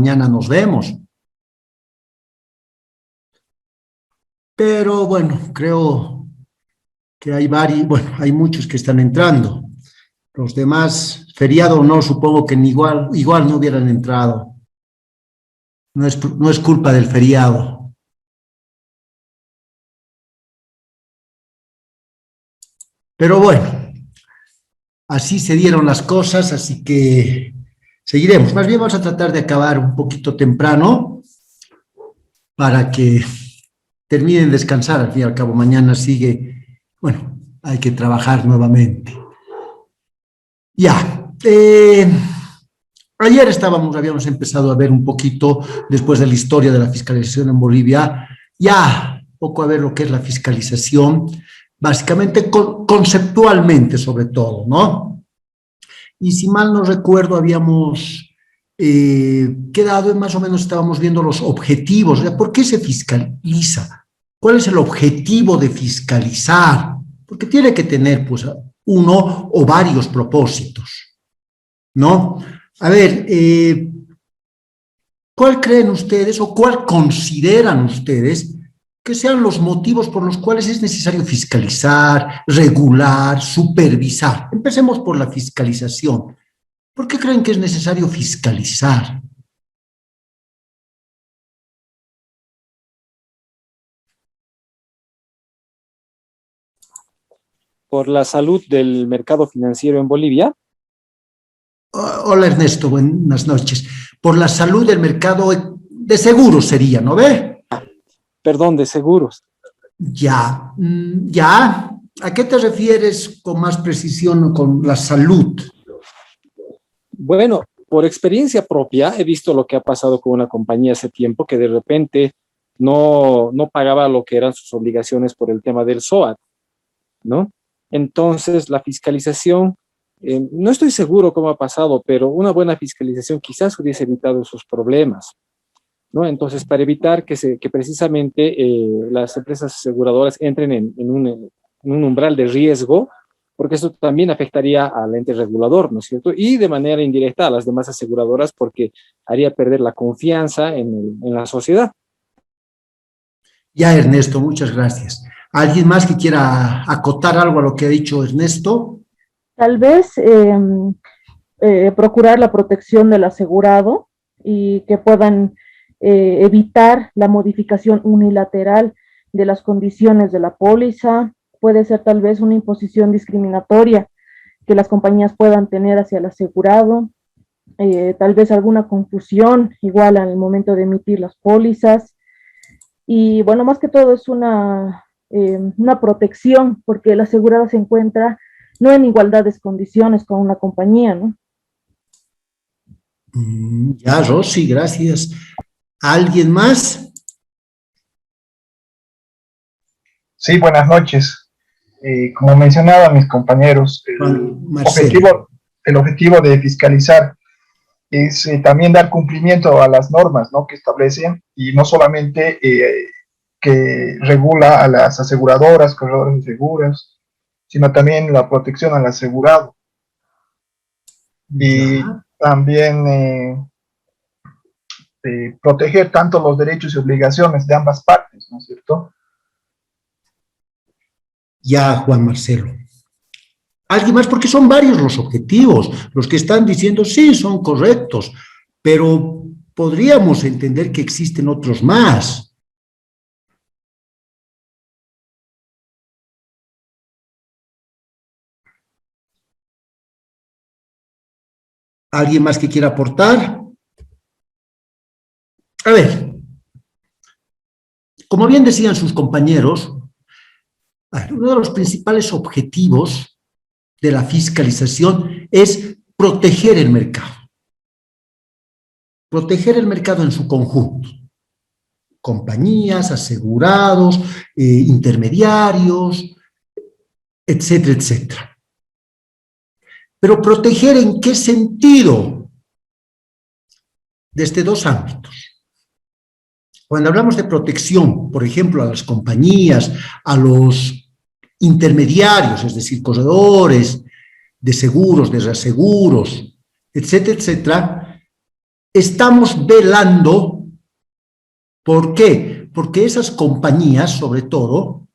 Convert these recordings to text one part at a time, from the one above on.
mañana nos vemos. Pero bueno, creo que hay muchos que están entrando. Los demás, feriado o no, supongo que igual no hubieran entrado. No es culpa del feriado. Pero bueno, así se dieron las cosas, así que seguiremos. Más bien vamos a tratar de acabar un poquito temprano para que terminen de descansar. Al fin y al cabo, mañana sigue, bueno, hay que trabajar nuevamente. Ya, ayer habíamos empezado a ver un poquito, después de la historia de la fiscalización en Bolivia, ya poco a ver lo que es la fiscalización, básicamente conceptualmente sobre todo, ¿no? Y si mal no recuerdo, habíamos quedado, más o menos estábamos viendo los objetivos, ¿por qué se fiscaliza? ¿Cuál es el objetivo de fiscalizar? Porque tiene que tener, pues, uno o varios propósitos, ¿no? A ver, ¿cuál creen ustedes o cuál consideran ustedes que sean los motivos por los cuales es necesario fiscalizar, regular, supervisar? Empecemos por la fiscalización. ¿Por qué creen que es necesario fiscalizar? Por la salud del mercado financiero en Bolivia. Hola Ernesto, buenas noches. Por la salud del mercado de seguros sería, ¿no ve? Perdón, de seguros. Ya. ¿A qué te refieres con más precisión con la salud? Bueno, por experiencia propia he visto lo que ha pasado con una compañía hace tiempo que de repente no pagaba lo que eran sus obligaciones por el tema del SOAT, ¿no? Entonces la fiscalización, no estoy seguro cómo ha pasado, pero una buena fiscalización quizás hubiese evitado esos problemas, ¿no? Entonces, para evitar que precisamente las empresas aseguradoras entren en un umbral de riesgo, porque eso también afectaría al ente regulador, ¿no es cierto? Y de manera indirecta a las demás aseguradoras, porque haría perder la confianza en la sociedad. Ya, Ernesto, muchas gracias. ¿Alguien más que quiera acotar algo a lo que ha dicho Ernesto? Tal vez procurar la protección del asegurado y que puedan evitar la modificación unilateral de las condiciones de la póliza. Puede ser tal vez una imposición discriminatoria que las compañías puedan tener hacia el asegurado, tal vez alguna confusión igual al momento de emitir las pólizas. Y bueno, más que todo es una protección, porque el asegurado se encuentra no en igualdades condiciones con una compañía, ¿no? Ya, Rosy, gracias. ¿Alguien más? Sí, buenas noches. Como mencionaban mis compañeros, el objetivo de fiscalizar es también dar cumplimiento a las normas, ¿no?, que establecen, y no solamente que regula a las aseguradoras, corredores de seguros, sino también la protección al asegurado. Y también proteger tanto los derechos y obligaciones de ambas partes, ¿no es cierto? Ya, Juan Marcelo. ¿Alguien más? Porque son varios los objetivos. Los que están diciendo sí son correctos, pero podríamos entender que existen otros más. ¿Alguien más que quiera aportar? A ver, como bien decían sus compañeros, uno de los principales objetivos de la fiscalización es proteger el mercado. Proteger el mercado en su conjunto. Compañías, asegurados, intermediarios, etcétera, etcétera. Pero proteger ¿en qué sentido? Desde dos ámbitos. Cuando hablamos de protección, por ejemplo, a las compañías, a los intermediarios, es decir, corredores de seguros, de reaseguros, etcétera, etcétera, estamos velando. ¿Por qué? Porque esas compañías, sobre todo,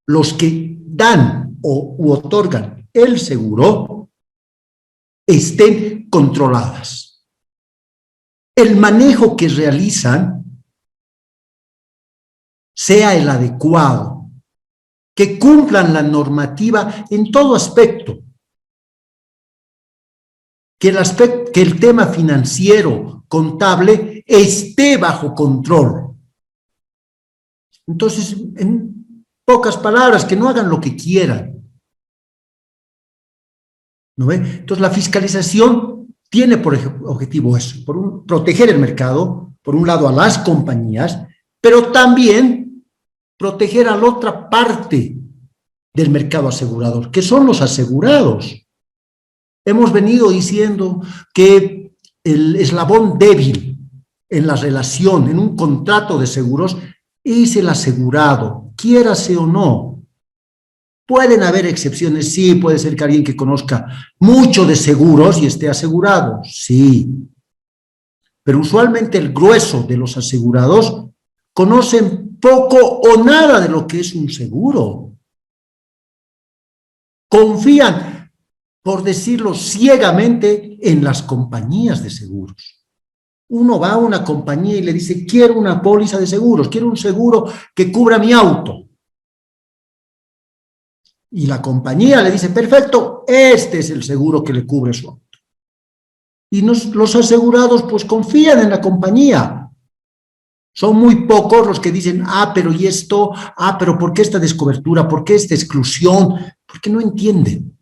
los que dan u otorgan el seguro, estén controladas. El manejo que realizan sea el adecuado, que cumplan la normativa en todo aspecto, que el tema financiero, contable, esté bajo control. Entonces, en pocas palabras, que no hagan lo que quieran. ¿No ve? Entonces, la fiscalización tiene por objetivo eso, proteger el mercado, por un lado a las compañías, pero también proteger a la otra parte del mercado asegurador, que son los asegurados. Hemos venido diciendo que el eslabón débil en la relación, en un contrato de seguros, es el asegurado, quiérase o no. Pueden haber excepciones, sí, puede ser que alguien que conozca mucho de seguros y esté asegurado, sí. Pero usualmente el grueso de los asegurados conocen poco o nada de lo que es un seguro. Confían, por decirlo ciegamente, en las compañías de seguros. Uno va a una compañía y le dice, quiero una póliza de seguros, quiero un seguro que cubra mi auto. Y la compañía le dice, perfecto, este es el seguro que le cubre su auto. Y los asegurados pues confían en la compañía. Son muy pocos los que dicen, pero ¿y esto? Pero ¿por qué esta descobertura? ¿Por qué esta exclusión? Porque no entienden.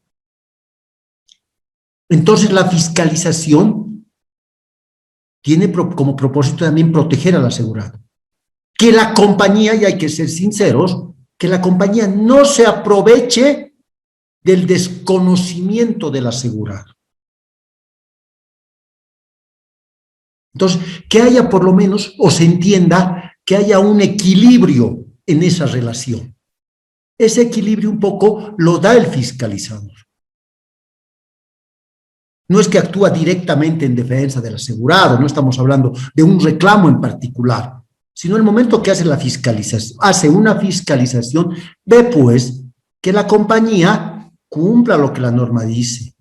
Entonces la fiscalización tiene como propósito también proteger al asegurado. Que la compañía, y hay que ser sinceros, que la compañía no se aproveche del desconocimiento del asegurado. Entonces, que haya por lo menos, o se entienda, que haya un equilibrio en esa relación. Ese equilibrio un poco lo da el fiscalizador. No es que actúa directamente en defensa del asegurado, no estamos hablando de un reclamo en particular, sino el momento que hace la fiscalización, hace una fiscalización, ve pues que la compañía cumpla lo que la norma dice,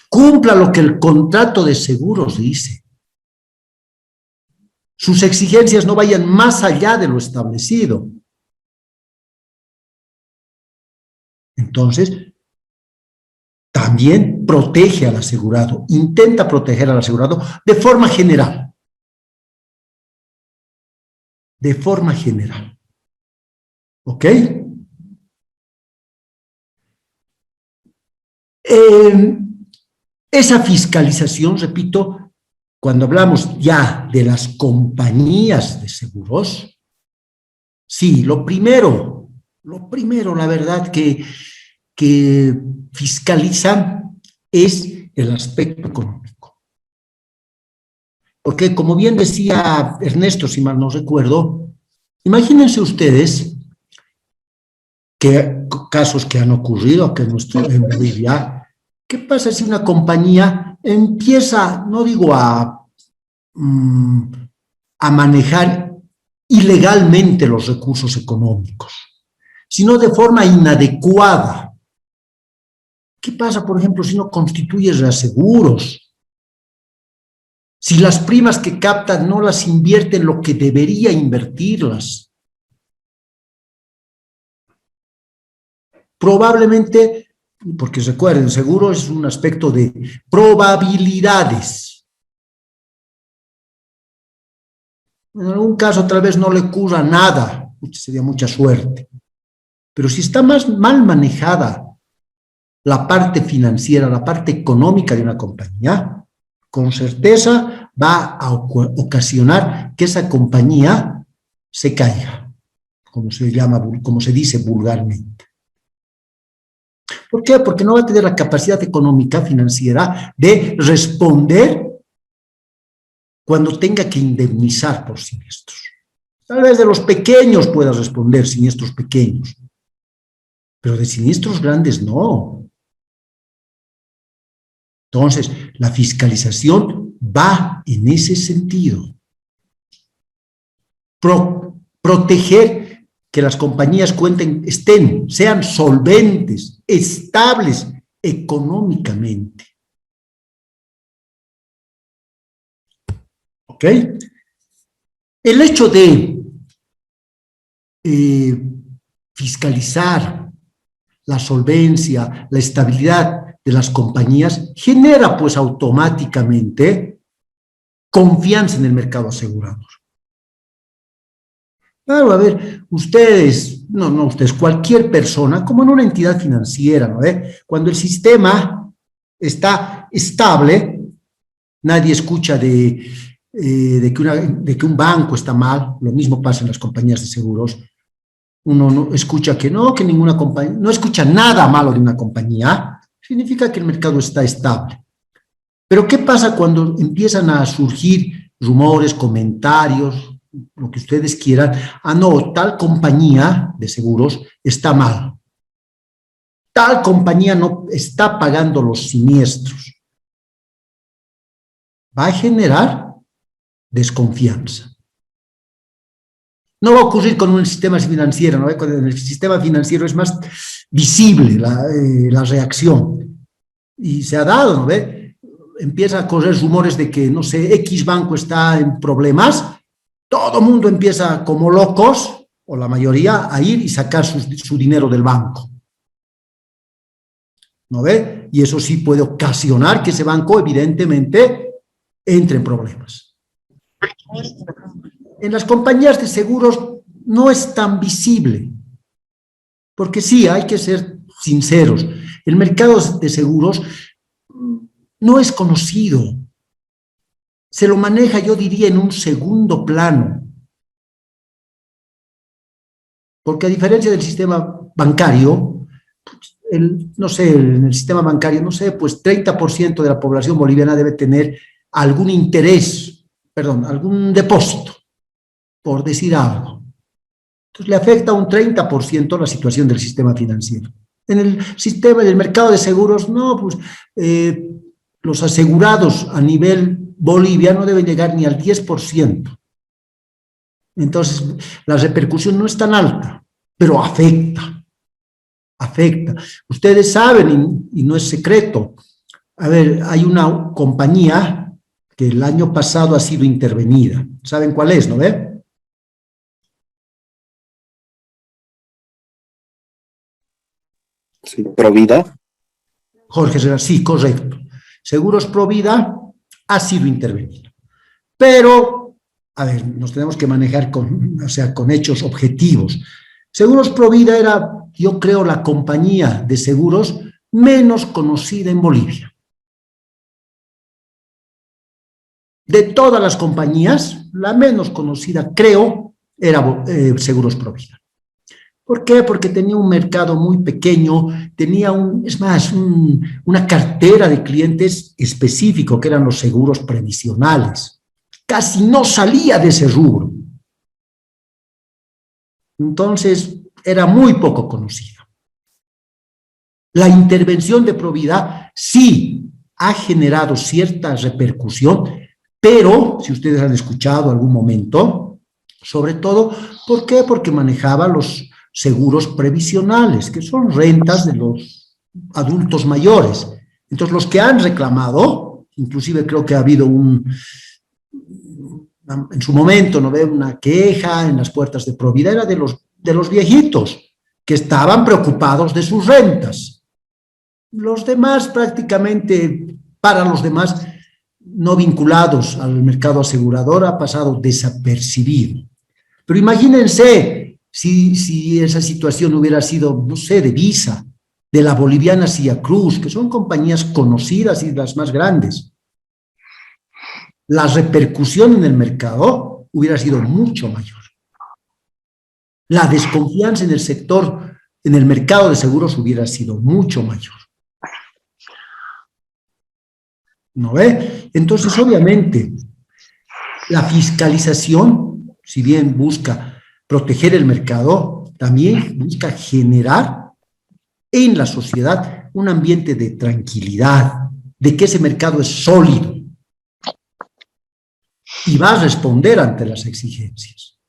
cumpla lo que el contrato de seguros dice. Sus exigencias no vayan más allá de lo establecido. Entonces, también protege al asegurado, intenta proteger al asegurado de forma general. De forma general. ¿Ok? Esa fiscalización, repito, cuando hablamos ya de las compañías de seguros, sí, lo primero, la verdad, que fiscalizan es el aspecto económico. Porque, como bien decía Ernesto, si mal no recuerdo, imagínense ustedes que casos que han ocurrido acá en Bolivia. ¿Qué pasa si una compañía empieza, no digo a manejar ilegalmente los recursos económicos, sino de forma inadecuada? ¿Qué pasa, por ejemplo, si no constituye reaseguros? Si las primas que captan no las invierte en lo que debería invertirlas. Probablemente, porque recuerden, seguro es un aspecto de probabilidades. En algún caso tal vez no le ocurra nada, sería mucha suerte. Pero si está mal manejada la parte financiera, la parte económica de una compañía, con certeza va a ocasionar que esa compañía se caiga, como se dice vulgarmente. ¿Por qué? Porque no va a tener la capacidad económica, financiera, de responder cuando tenga que indemnizar por siniestros. Tal vez de los pequeños pueda responder, siniestros pequeños, pero de siniestros grandes no. Entonces, la fiscalización va en ese sentido. Proteger que las compañías sean solventes, estables económicamente. ¿Ok? El hecho de fiscalizar la solvencia, la estabilidad de las compañías genera pues automáticamente confianza en el mercado asegurador. Claro, a ver, ustedes, cualquier persona, como en una entidad financiera, ¿no? Cuando el sistema está estable, nadie escucha de que un banco está mal, lo mismo pasa en las compañías de seguros. Uno no escucha que ninguna compañía, no escucha nada malo de una compañía, significa que el mercado está estable. Pero ¿qué pasa cuando empiezan a surgir rumores, comentarios, lo que ustedes quieran? No, tal compañía de seguros está mal. Tal compañía no está pagando los siniestros. Va a generar desconfianza. No va a ocurrir con un sistema financiero, ¿no? Cuando en el sistema financiero es más visible la reacción. Y se ha dado, ¿no? Empieza a correr rumores de que, no sé, X banco está en problemas, todo el mundo empieza como locos, o la mayoría, a ir y sacar su dinero del banco. ¿No ve? Y eso sí puede ocasionar que ese banco, evidentemente, entre en problemas. En las compañías de seguros no es tan visible, porque sí, hay que ser sinceros, el mercado de seguros no es conocido, se lo maneja, yo diría, en un segundo plano, porque a diferencia del sistema bancario, no sé, en el sistema bancario, no sé, pues 30% de la población boliviana debe tener algún algún depósito, por decir algo. Entonces le afecta un 30% la situación del sistema financiero. En el sistema del mercado de seguros, no, pues los asegurados a nivel Bolivia no deben llegar ni al 10%. Entonces la repercusión no es tan alta, pero afecta. Ustedes saben, y no es secreto, a ver, hay una compañía que el año pasado ha sido intervenida. ¿Saben cuál es, no ve? Sí, Provida. Jorge, sí, correcto. Seguros Provida ha sido intervenida. Pero, a ver, nos tenemos que manejar con hechos objetivos. Seguros Provida era, yo creo, la compañía de seguros menos conocida en Bolivia. De todas las compañías, la menos conocida, creo, era Seguros Provida. ¿Por qué? Porque tenía un mercado muy pequeño, tenía una cartera de clientes específico, que eran los seguros previsionales. Casi no salía de ese rubro. Entonces, era muy poco conocida. La intervención de Provida sí ha generado cierta repercusión, pero, si ustedes han escuchado algún momento, sobre todo, ¿por qué? Porque manejaba los seguros previsionales, que son rentas de los adultos mayores. Entonces, los que han reclamado, inclusive creo que ha habido en su momento, ¿no ve? Una queja en las puertas de Provida, era de los viejitos, que estaban preocupados de sus rentas. Los demás, prácticamente, para los demás no vinculados al mercado asegurador, ha pasado desapercibido. Pero imagínense si esa situación hubiera sido, no sé, de Visa, de la boliviana Cia Cruz, que son compañías conocidas y las más grandes. La repercusión en el mercado hubiera sido mucho mayor. La desconfianza en el sector, en el mercado de seguros, hubiera sido mucho mayor. ¿No ve? Entonces, obviamente, la fiscalización, si bien busca proteger el mercado, también busca generar en la sociedad un ambiente de tranquilidad, de que ese mercado es sólido. y va a responder ante las exigencias.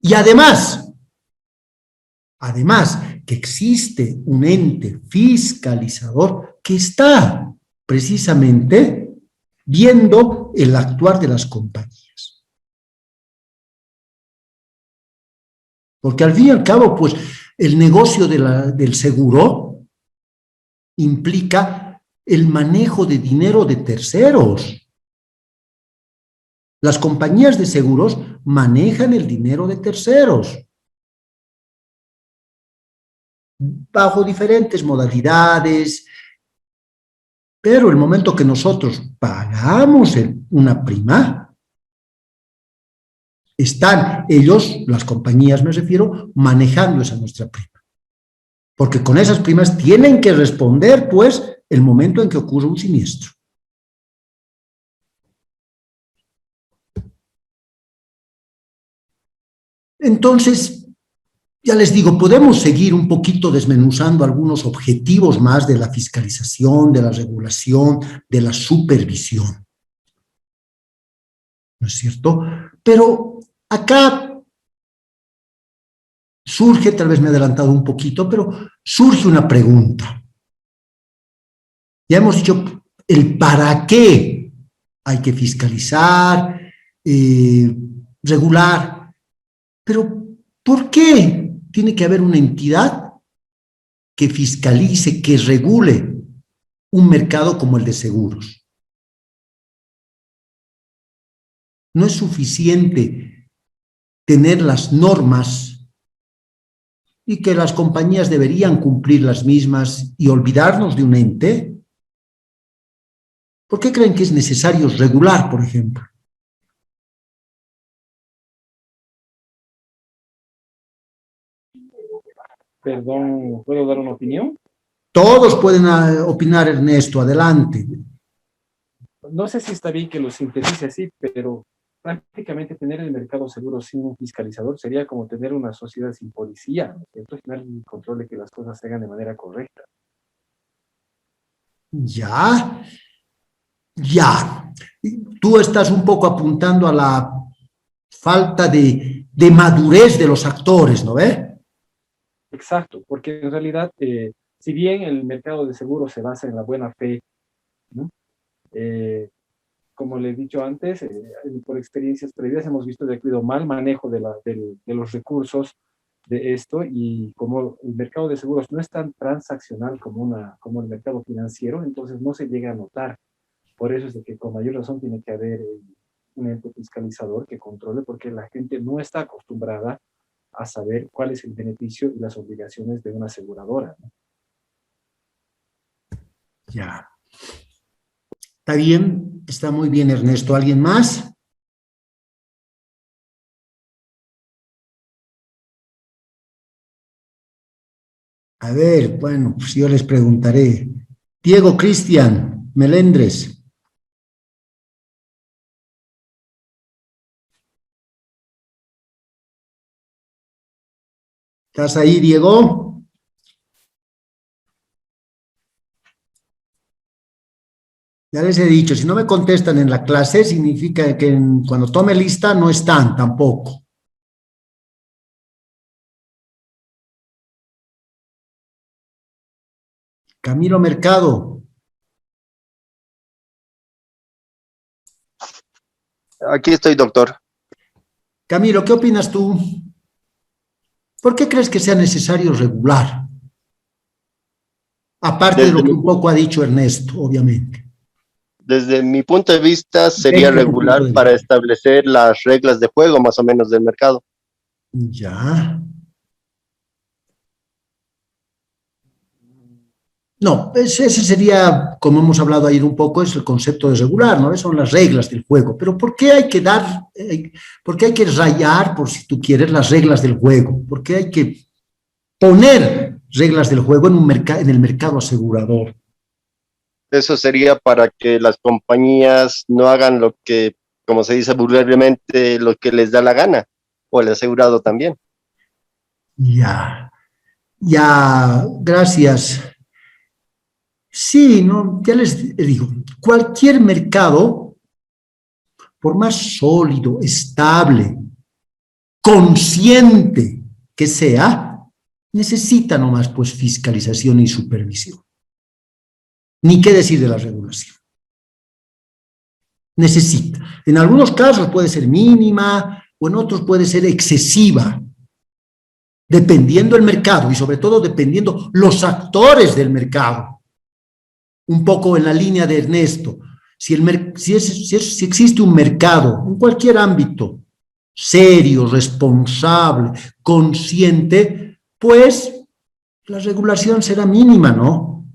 Y además que existe un ente fiscalizador que está precisamente viendo el actuar de las compañías. Porque al fin y al cabo, pues, el negocio del seguro implica el manejo de dinero de terceros. Las compañías de seguros manejan el dinero de terceros bajo diferentes modalidades, pero el momento que nosotros pagamos una prima, están ellos, las compañías me refiero, manejando esa nuestra prima. Porque con esas primas tienen que responder, pues, el momento en que ocurre un siniestro. Entonces, ya les digo, podemos seguir un poquito desmenuzando algunos objetivos más de la fiscalización, de la regulación, de la supervisión. ¿No es cierto? Pero acá surge, tal vez me he adelantado un poquito, pero surge una pregunta. Ya hemos dicho el para qué hay que fiscalizar, regular, pero ¿por qué tiene que haber una entidad que fiscalice, que regule un mercado como el de seguros? No es suficiente tener las normas y que las compañías deberían cumplir las mismas y olvidarnos de un ente. ¿Por qué creen que es necesario regular, por ejemplo? Perdón, ¿puedo dar una opinión? Todos pueden opinar, Ernesto, adelante. No sé si está bien que lo sintetice así, pero prácticamente tener el mercado seguro sin un fiscalizador sería como tener una sociedad sin policía, ¿cierto? Sin alguien que controle que las cosas se hagan de manera correcta. Ya. Tú estás un poco apuntando a la falta de madurez de los actores, ¿no ves? Exacto, porque en realidad, si bien el mercado de seguros se basa en la buena fe, ¿no? Como le he dicho antes, por experiencias previas hemos visto de cuidado mal manejo de los recursos de esto, y como el mercado de seguros no es tan transaccional como el mercado financiero, entonces no se llega a notar. Por eso es de que con mayor razón tiene que haber un ente fiscalizador que controle, porque la gente no está acostumbrada a saber cuál es el beneficio y las obligaciones de una aseguradora, ¿no? Ya. Está bien, está muy bien, Ernesto. ¿Alguien más? A ver, bueno, pues yo les preguntaré. Diego Cristian Melendres. ¿Estás ahí, Diego? Ya les he dicho, si no me contestan en la clase, significa que cuando tome lista no están tampoco. Camilo Mercado. Aquí estoy, doctor. Camilo, ¿qué opinas tú? ¿Por qué crees que sea necesario regular? Aparte de lo que un poco ha dicho Ernesto, obviamente. Desde mi punto de vista, sería regular para establecer las reglas de juego, más o menos, del mercado. Ya. No, ese sería, como hemos hablado ayer un poco, es el concepto de regular, ¿no? Son las reglas del juego. Pero ¿por qué hay que por qué hay que rayar, por si tú quieres, las reglas del juego? ¿Por qué hay que poner reglas del juego en el mercado asegurador? Eso sería para que las compañías no hagan lo que, como se dice vulgarmente, lo que les da la gana, o el asegurado también. Ya, gracias. Sí, no, ya les digo, cualquier mercado por más sólido, estable, consciente que sea, necesita nomás pues fiscalización y supervisión. Ni qué decir de la regulación. Necesita. En algunos casos puede ser mínima o en otros puede ser excesiva, dependiendo del mercado y sobre todo dependiendo los actores del mercado. Un poco en la línea de Ernesto. Si existe un mercado en cualquier ámbito serio, responsable, consciente, pues la regulación será mínima, ¿no?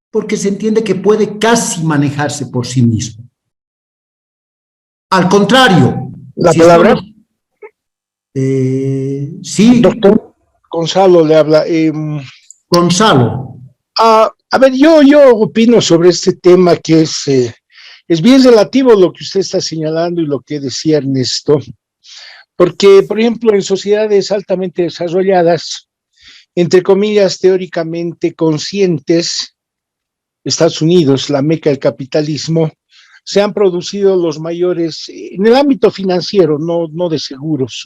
Porque se entiende que puede casi manejarse por sí mismo. Al contrario. La palabra. Sí. Doctor Gonzalo le habla. Gonzalo. A ver, yo opino sobre este tema que es bien relativo lo que usted está señalando y lo que decía Ernesto, porque, por ejemplo, en sociedades altamente desarrolladas, entre comillas, teóricamente conscientes, Estados Unidos, la meca del capitalismo, se han producido los mayores, en el ámbito financiero, no de seguros,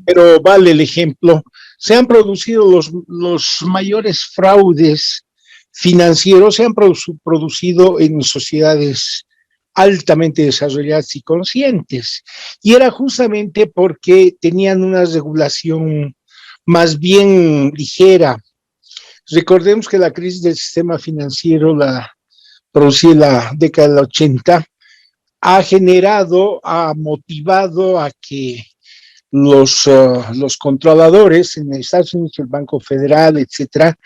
pero vale el ejemplo, se han producido los mayores fraudes financieros, se han producido en sociedades altamente desarrolladas y conscientes, y era justamente porque tenían una regulación más bien ligera. Recordemos que la crisis del sistema financiero, la producida en la década del 80, ha motivado a que los controladores en Estados Unidos, el Banco Federal, etcétera,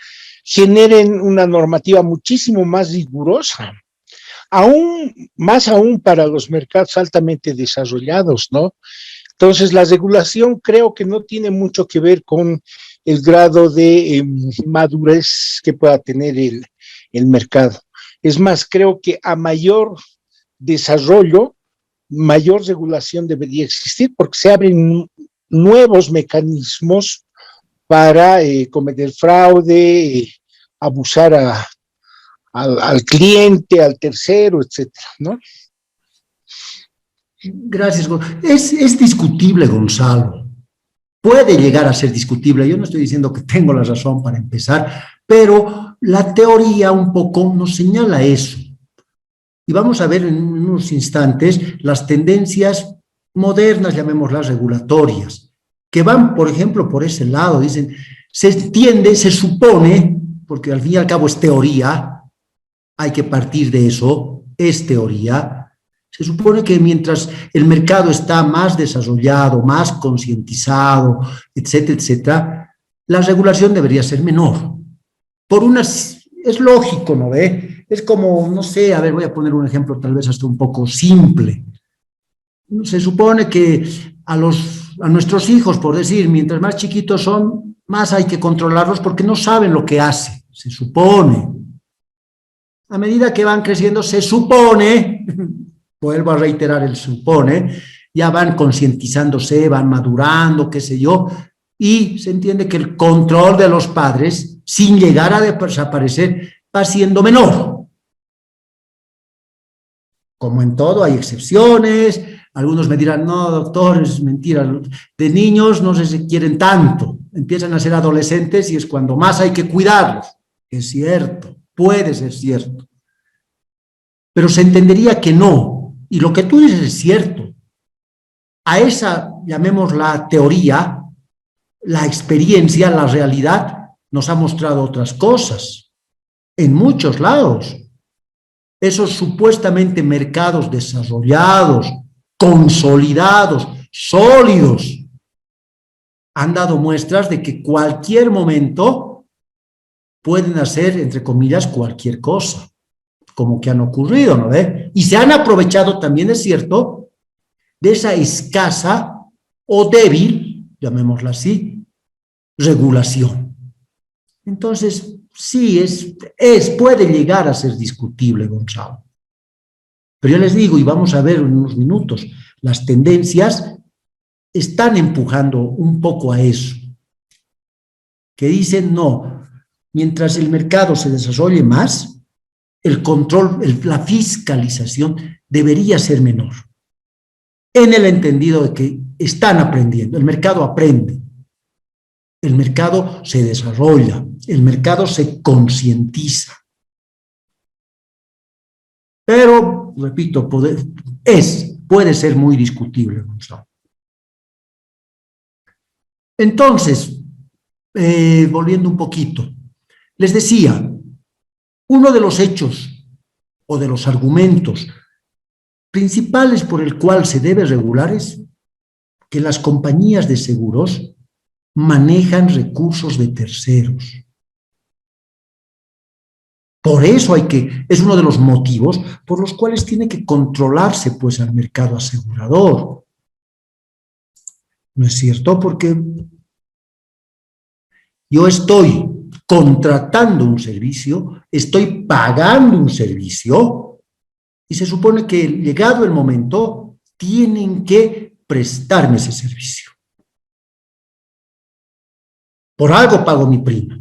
generen una normativa muchísimo más rigurosa, más aún para los mercados altamente desarrollados, ¿no? Entonces, la regulación creo que no tiene mucho que ver con el grado de madurez que pueda tener el mercado. Es más, creo que a mayor desarrollo, mayor regulación debería existir, porque se abren nuevos mecanismos para cometer fraude, abusar al cliente, al tercero, etcétera, ¿no? Gracias. Es discutible, Gonzalo. Puede llegar a ser discutible. Yo no estoy diciendo que tengo la razón para empezar, pero la teoría un poco nos señala eso. Y vamos a ver en unos instantes las tendencias modernas, llamémoslas regulatorias, que van, por ejemplo, por ese lado. Dicen, se entiende, se supone, porque al fin y al cabo es teoría, hay que partir de eso, es teoría. Se supone que mientras el mercado está más desarrollado, más concientizado, etcétera, etcétera, la regulación debería ser menor. Es lógico, ¿no ve? Es como, no sé, a ver, voy a poner un ejemplo tal vez hasta un poco simple. Se supone que a nuestros hijos, por decir, mientras más chiquitos son, más hay que controlarlos porque no saben lo que hacen, se supone. A medida que van creciendo, se supone, vuelvo a reiterar el supone, ya van concientizándose, van madurando, qué sé yo, y se entiende que el control de los padres, sin llegar a desaparecer, va siendo menor. Como en todo, hay excepciones. Algunos me dirán, no, doctor, es mentira. De niños no se quieren tanto. Empiezan a ser adolescentes y es cuando más hay que cuidarlos. Es cierto, puede ser cierto. Pero se entendería que no. Y lo que tú dices es cierto. A esa, llamémosla teoría, la experiencia, la realidad, nos ha mostrado otras cosas. En muchos lados. Esos supuestamente mercados desarrollados, consolidados, sólidos, han dado muestras de que cualquier momento pueden hacer, entre comillas, cualquier cosa, como que han ocurrido, ¿no ve? Y se han aprovechado también, es cierto, de esa escasa o débil, llamémosla así, regulación. Entonces, sí, puede llegar a ser discutible, Gonzalo. Pero yo les digo, y vamos a ver en unos minutos, las tendencias están empujando un poco a eso. Que dicen, no, mientras el mercado se desarrolle más, el control, la fiscalización debería ser menor. en el entendido de que están aprendiendo, el mercado aprende, el mercado se desarrolla, el mercado se concientiza. Pero, repito, puede ser muy discutible, Gonzalo. Entonces, volviendo un poquito, les decía, uno de los hechos o de los argumentos principales por el cual se debe regular es que las compañías de seguros manejan recursos de terceros. Por eso es uno de los motivos por los cuales tiene que controlarse pues al mercado asegurador. ¿No es cierto? Porque yo estoy contratando un servicio, estoy pagando un servicio y se supone que llegado el momento tienen que prestarme ese servicio. Por algo pago mi prima.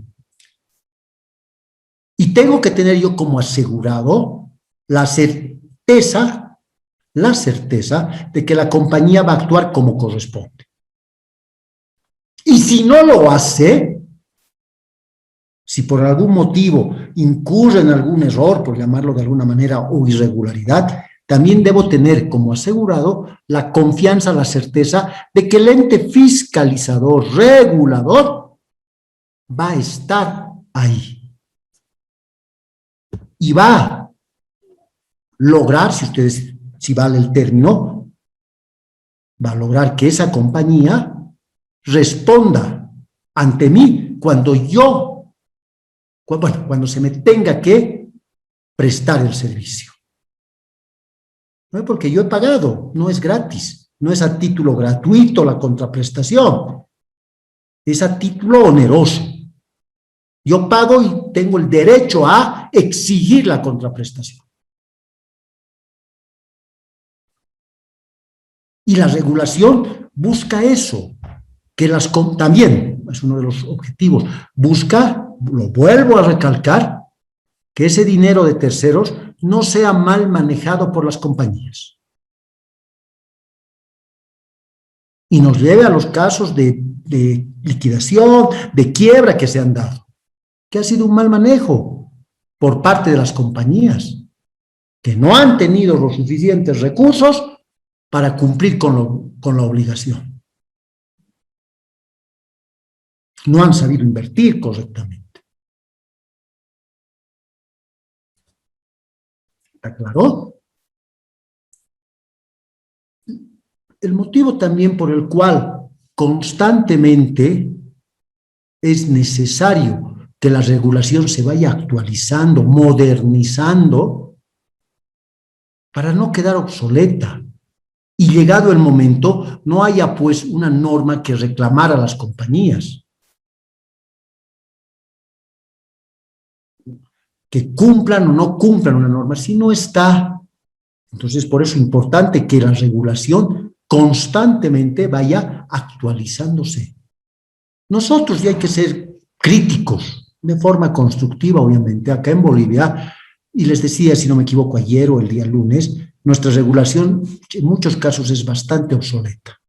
Y tengo que tener yo como asegurado la certeza de que la compañía va a actuar como corresponde. Y si no lo hace, si por algún motivo incurre en algún error, por llamarlo de alguna manera, o irregularidad, también debo tener como asegurado la confianza, la certeza de que el ente fiscalizador, regulador, va a estar ahí. Y va a lograr, si vale el término, va a lograr que esa compañía responda ante mí cuando se me tenga que prestar el servicio. ¿No? Porque yo he pagado, no es gratis, no es a título gratuito la contraprestación, es a título oneroso. Yo pago y tengo el derecho a exigir la contraprestación. Y la regulación busca eso, que también es uno de los objetivos, busca, lo vuelvo a recalcar, que ese dinero de terceros no sea mal manejado por las compañías. Y nos lleve a los casos de liquidación, de quiebra que se han dado, que ha sido un mal manejo por parte de las compañías, que no han tenido los suficientes recursos para cumplir con la obligación. No han sabido invertir correctamente. ¿Está claro? El motivo también por el cual constantemente es necesario que la regulación se vaya actualizando, modernizando, para no quedar obsoleta. Y llegado el momento, no haya pues una norma que reclamar a las compañías. Que cumplan o no cumplan una norma, si no está. Entonces, por eso es importante que la regulación constantemente vaya actualizándose. Nosotros ya hay que ser críticos, de forma constructiva, obviamente. Acá en Bolivia, y les decía, si no me equivoco, ayer o el día lunes, nuestra regulación en muchos casos es bastante obsoleta.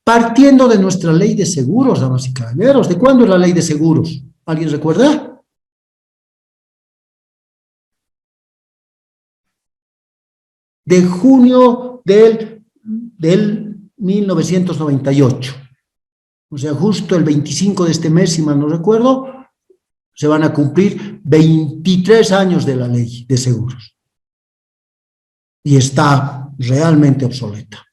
Partiendo de nuestra ley de seguros, damas y caballeros. ¿De cuándo es la ley de seguros? ¿Alguien recuerda? De junio del 1998. O sea, justo el 25 de este mes, si mal no recuerdo, se van a cumplir 23 años de la ley de seguros. Y está realmente obsoleta.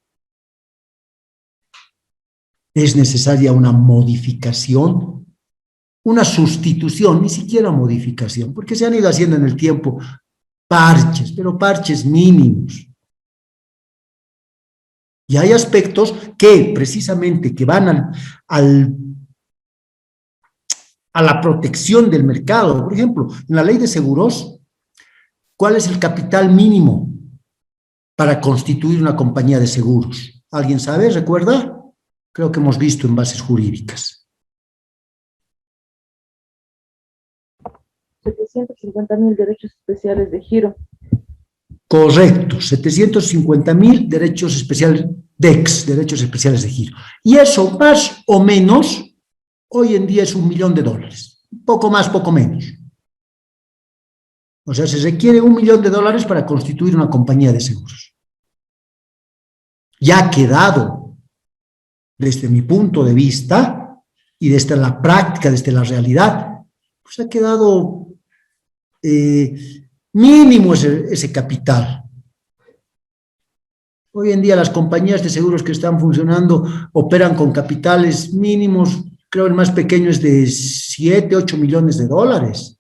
Es necesaria una modificación, una sustitución, ni siquiera modificación, porque se han ido haciendo en el tiempo parches, pero parches mínimos. Y hay aspectos que precisamente que van a la protección del mercado. Por ejemplo, en la ley de seguros, ¿cuál es el capital mínimo para constituir una compañía de seguros? ¿Alguien sabe? ¿Recuerda? Creo que hemos visto en bases jurídicas. 750.000 derechos especiales de giro. Correcto, 750.000 derechos especiales, DEX, derechos especiales de giro. Y eso más o menos, hoy en día es $1 millón. Poco más, poco menos. O sea, se requiere $1 millón para constituir una compañía de seguros. Ya ha quedado, desde mi punto de vista, y desde la práctica, desde la realidad, pues ha quedado mínimo ese capital. Hoy en día las compañías de seguros que están funcionando operan con capitales mínimos, creo el más pequeño es de 7, 8 millones de dólares.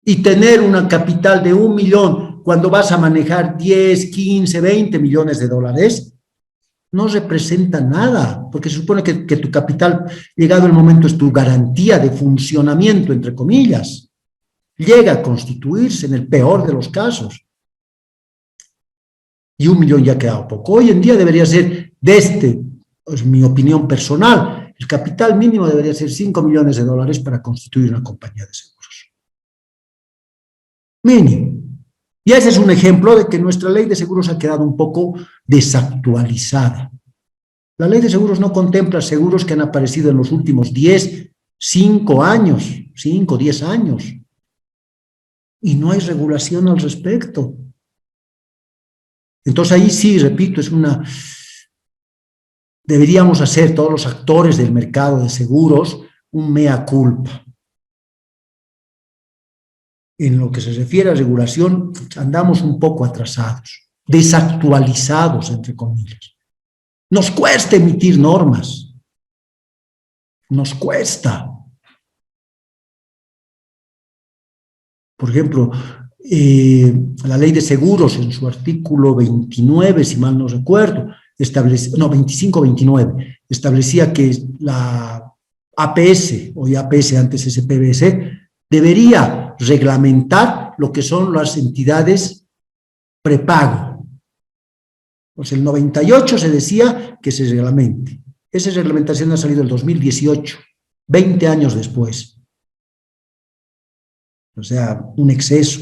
Y tener una capital de $1 millón cuando vas a manejar 10, 15, 20 millones de dólares, no representa nada, porque se supone que tu capital, llegado el momento, es tu garantía de funcionamiento, entre comillas. Llega a constituirse en el peor de los casos. Y $1 millón ya ha quedado poco. Hoy en día debería ser, es mi opinión personal, el capital mínimo debería ser $5 millones para constituir una compañía de seguros. Mínimo. Y ese es un ejemplo de que nuestra ley de seguros ha quedado un poco desactualizada. La ley de seguros no contempla seguros que han aparecido en los últimos 5 años, 10 años. Y no hay regulación al respecto. Entonces ahí sí, repito, deberíamos hacer todos los actores del mercado de seguros un mea culpa. En lo que se refiere a regulación, andamos un poco atrasados, desactualizados, entre comillas. Nos cuesta emitir normas. Nos cuesta. Por ejemplo, la ley de seguros en su artículo 29, si mal no recuerdo, 25-29, establecía que la APS, hoy APS, antes SPBC, debería reglamentar lo que son las entidades prepago. Pues el 98 se decía que se reglamente. Esa reglamentación ha salido el 2018, 20 años después. O sea, un exceso.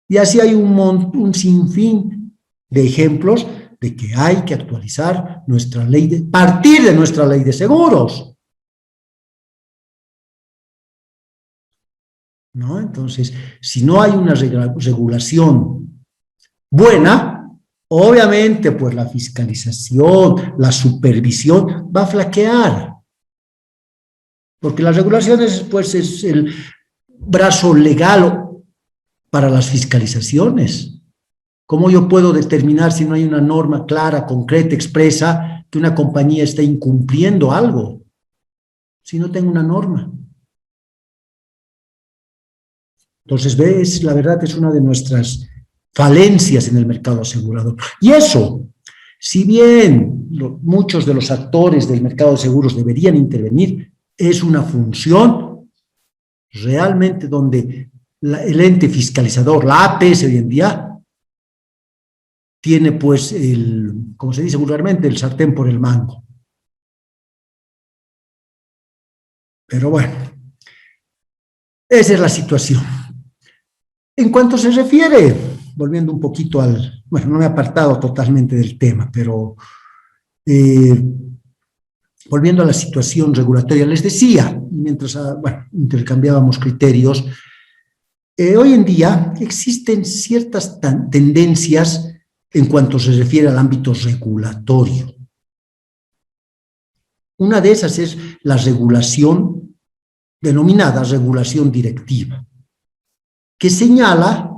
Y así hay un sinfín de ejemplos de que hay que actualizar nuestra ley, partir de nuestra ley de seguros. ¿No? Entonces, si no hay una regulación buena, obviamente, pues la fiscalización, la supervisión va a flaquear. Porque la regulación pues, es el brazo legal para las fiscalizaciones. ¿Cómo yo puedo determinar si no hay una norma clara, concreta, expresa, que una compañía está incumpliendo algo? Si no tengo una norma. Entonces, ves, la verdad es una de nuestras falencias en el mercado asegurador. Y eso, si bien muchos de los actores del mercado de seguros deberían intervenir, es una función realmente donde el ente fiscalizador, la APS hoy en día, tiene pues como se dice vulgarmente, el sartén por el mango. Pero bueno, esa es la situación. En cuanto se refiere, volviendo un poquito bueno, no me he apartado totalmente del tema, pero volviendo a la situación regulatoria, les decía, mientras intercambiábamos criterios, hoy en día existen ciertas tendencias en cuanto se refiere al ámbito regulatorio. Una de esas es la regulación, denominada regulación directiva, que señala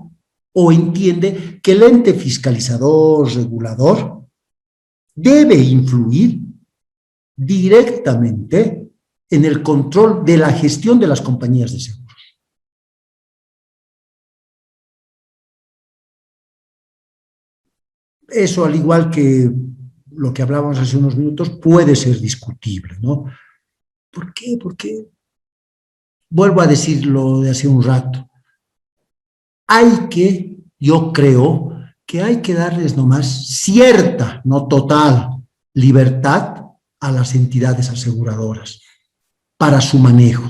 o entiende que el ente fiscalizador, regulador, debe influir directamente en el control de la gestión de las compañías de seguros. Eso, al igual que lo que hablábamos hace unos minutos, puede ser discutible, ¿no? ¿Por qué? Porque, vuelvo a decir lo de hace un rato, yo creo que hay que darles nomás cierta, no total, libertad a las entidades aseguradoras para su manejo.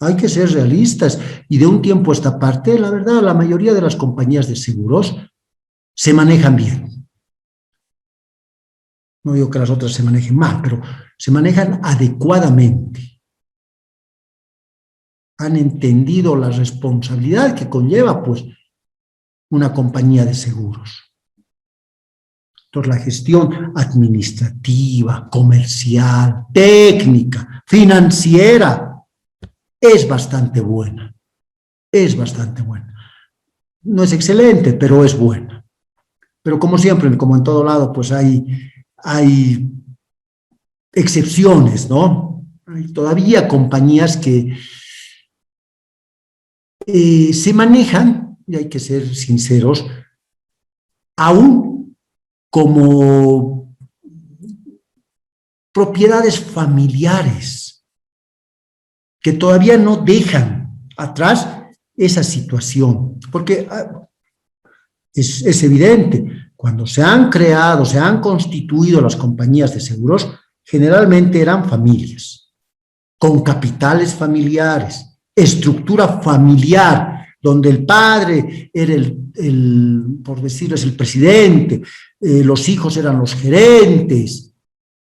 Hay que ser realistas. Y de un tiempo a esta parte, la verdad, la mayoría de las compañías de seguros se manejan bien. No digo que las otras se manejen mal, pero se manejan adecuadamente. Han entendido la responsabilidad que conlleva, pues, una compañía de seguros. Entonces, la gestión administrativa, comercial, técnica, financiera, es bastante buena. Es bastante buena. No es excelente, pero es buena. Pero como siempre, como en todo lado, pues hay excepciones, ¿no? Hay todavía compañías que se manejan, y hay que ser sinceros, aún como propiedades familiares que todavía no dejan atrás esa situación, porque es evidente, cuando se han creado, se han constituido las compañías de seguros, generalmente eran familias, con capitales familiares, estructura familiar, donde el padre era por decirlo, es el presidente, los hijos eran los gerentes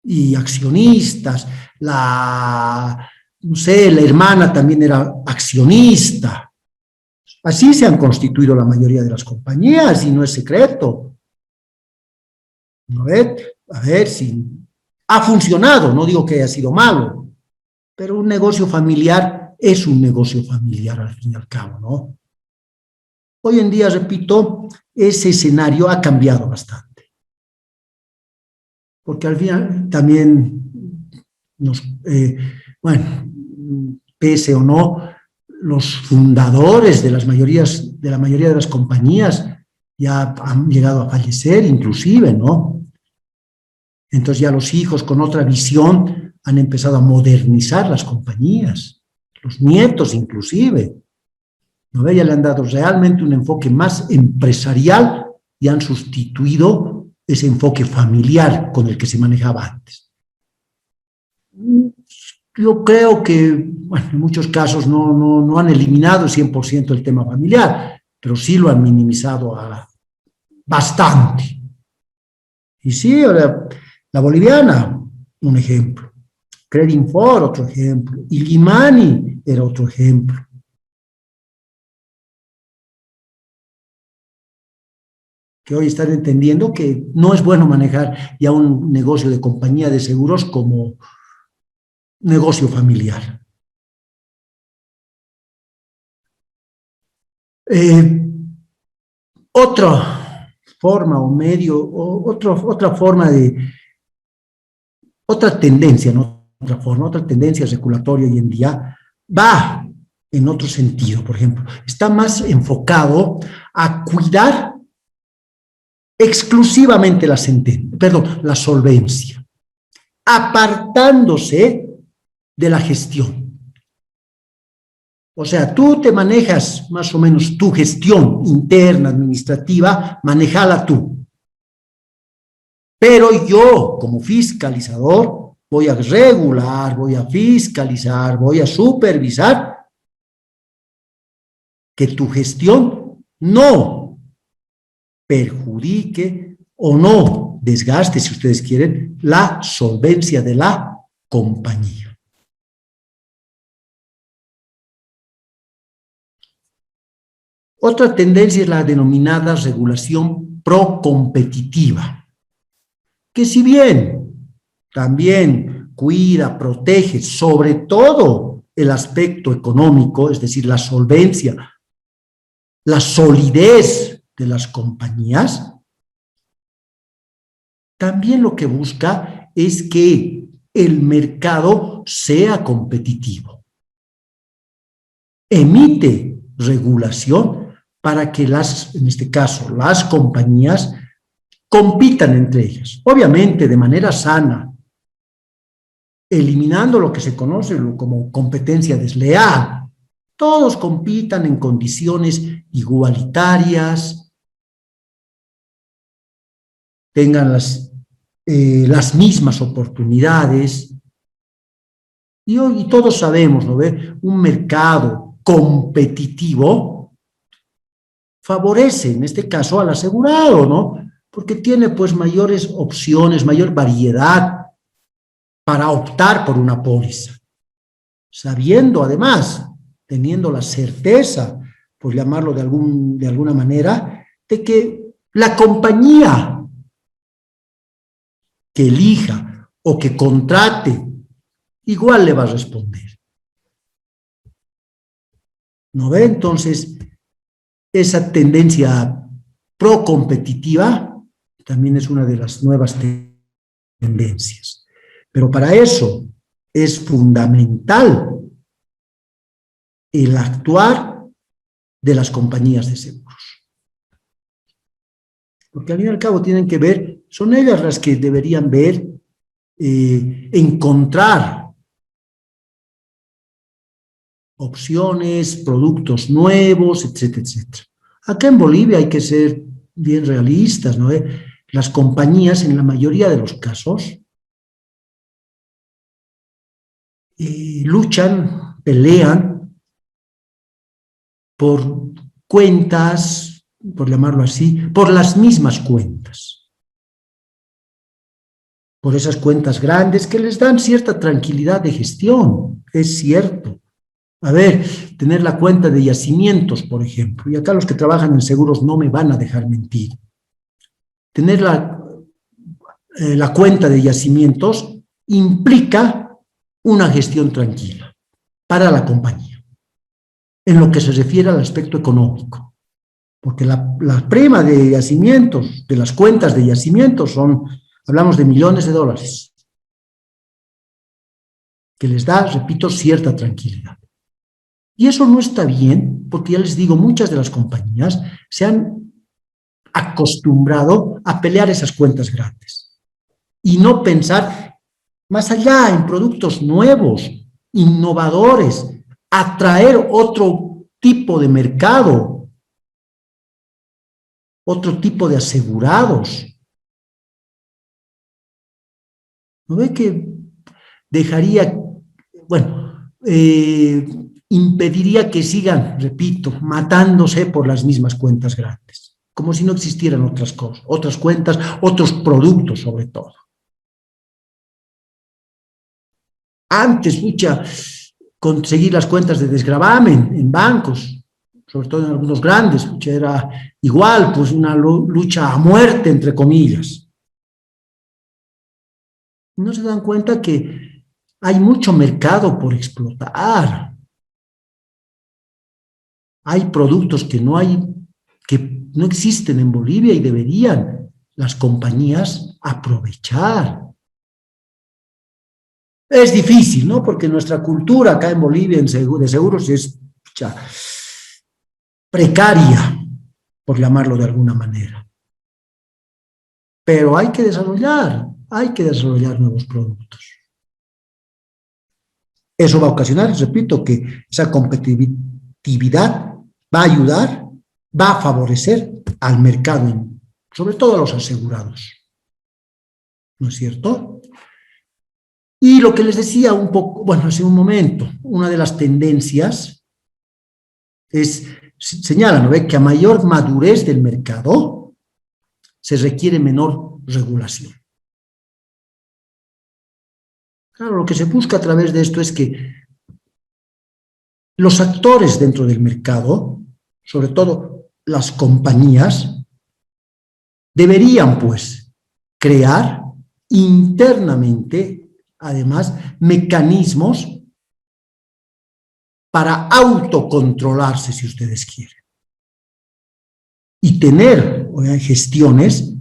y accionistas, no sé, la hermana también era accionista. Así se han constituido la mayoría de las compañías y no es secreto. A ver si ha funcionado, no digo que haya sido malo, pero un negocio familiar es un negocio familiar al fin y al cabo, ¿no? Hoy en día, repito, ese escenario ha cambiado bastante. Porque al final también bueno, pese o no, los fundadores de la mayoría de las compañías ya han llegado a fallecer inclusive, ¿no? Entonces ya los hijos con otra visión han empezado a modernizar las compañías, los nietos inclusive, ¿no? Ya le han dado realmente un enfoque más empresarial y han sustituido ese enfoque familiar con el que se manejaba antes. Yo creo que, bueno, en muchos casos no han eliminado el 100% el tema familiar, pero sí lo han minimizado bastante. Y sí, ahora, la boliviana, un ejemplo. Credinfor, otro ejemplo. Illimani era otro ejemplo. Que hoy están entendiendo que no es bueno manejar ya un negocio de compañía de seguros como negocio familiar. Otra forma o medio, otra forma otra tendencia, ¿no? Otra tendencia regulatoria hoy en día va en otro sentido, por ejemplo, está más enfocado a cuidar exclusivamente la solvencia, apartándose de la gestión. O sea, tú te manejas más o menos tu gestión interna, administrativa, manéjala tú. Pero yo, como fiscalizador, voy a regular, voy a fiscalizar, voy a supervisar que tu gestión no perjudique o no desgaste, si ustedes quieren, la solvencia de la compañía. Otra tendencia es la denominada regulación procompetitiva, que si bien también cuida, protege, sobre todo el aspecto económico, es decir, la solvencia, la solidez de las compañías, también lo que busca es que el mercado sea competitivo. Emite regulación para que en este caso, las compañías compitan entre ellas, obviamente de manera sana, eliminando lo que se conoce como competencia desleal. Todos compitan en condiciones igualitarias, tengan las mismas oportunidades Y hoy todos sabemos, ¿no ve? Un mercado competitivo favorece, en este caso, al asegurado, ¿no? Porque tiene, pues, mayores opciones, mayor variedad para optar por una póliza, sabiendo, además, teniendo la certeza, por llamarlo de alguna manera, de que la compañía que elija o que contrate igual le va a responder. ¿No ve? Entonces, esa tendencia pro-competitiva también es una de las nuevas tendencias. Pero para eso es fundamental el actuar de las compañías de seguros. Porque al fin y al cabo tienen que ver, son ellas las que deberían ver, encontrar opciones, productos nuevos, etcétera, etcétera. Acá en Bolivia hay que ser bien realistas, ¿no? Las compañías, en la mayoría de los casos, luchan, pelean por cuentas, por llamarlo así, por las mismas cuentas. Por esas cuentas grandes que les dan cierta tranquilidad de gestión, es cierto. A ver, tener la cuenta de yacimientos, por ejemplo, y acá los que trabajan en seguros no me van a dejar mentir. Tener la cuenta de yacimientos implica una gestión tranquila para la compañía, en lo que se refiere al aspecto económico. Porque la prima de yacimientos, de las cuentas de yacimientos, hablamos de millones de dólares, que les da, repito, cierta tranquilidad. Y eso no está bien, porque ya les digo, muchas de las compañías se han acostumbrado a pelear esas cuentas grandes y no pensar más allá en productos nuevos, innovadores, atraer otro tipo de mercado, otro tipo de asegurados. ¿No ve que dejaría, bueno, impediría que sigan, repito, matándose por las mismas cuentas grandes, como si no existieran otras cosas, otras cuentas, otros productos sobre todo. Antes, conseguir las cuentas de desgravamen en bancos, sobre todo en algunos grandes, era igual, pues una lucha a muerte, entre comillas. No se dan cuenta que hay mucho mercado por explotar. Hay productos que no existen en Bolivia y deberían las compañías aprovechar. Es difícil, ¿no? Porque nuestra cultura acá en Bolivia de seguros es precaria, por llamarlo de alguna manera. Pero hay que desarrollar nuevos productos. Eso va a ocasionar, repito, que esa competitividad va a ayudar, va a favorecer al mercado, sobre todo a los asegurados. ¿No es cierto? Y lo que les decía un poco, bueno, hace un momento, una de las tendencias señala, ¿no ve? Que a mayor madurez del mercado se requiere menor regulación. Claro, lo que se busca a través de esto es que los actores dentro del mercado, sobre todo las compañías, deberían, pues, crear internamente, además, mecanismos para autocontrolarse, si ustedes quieren, y tener gestiones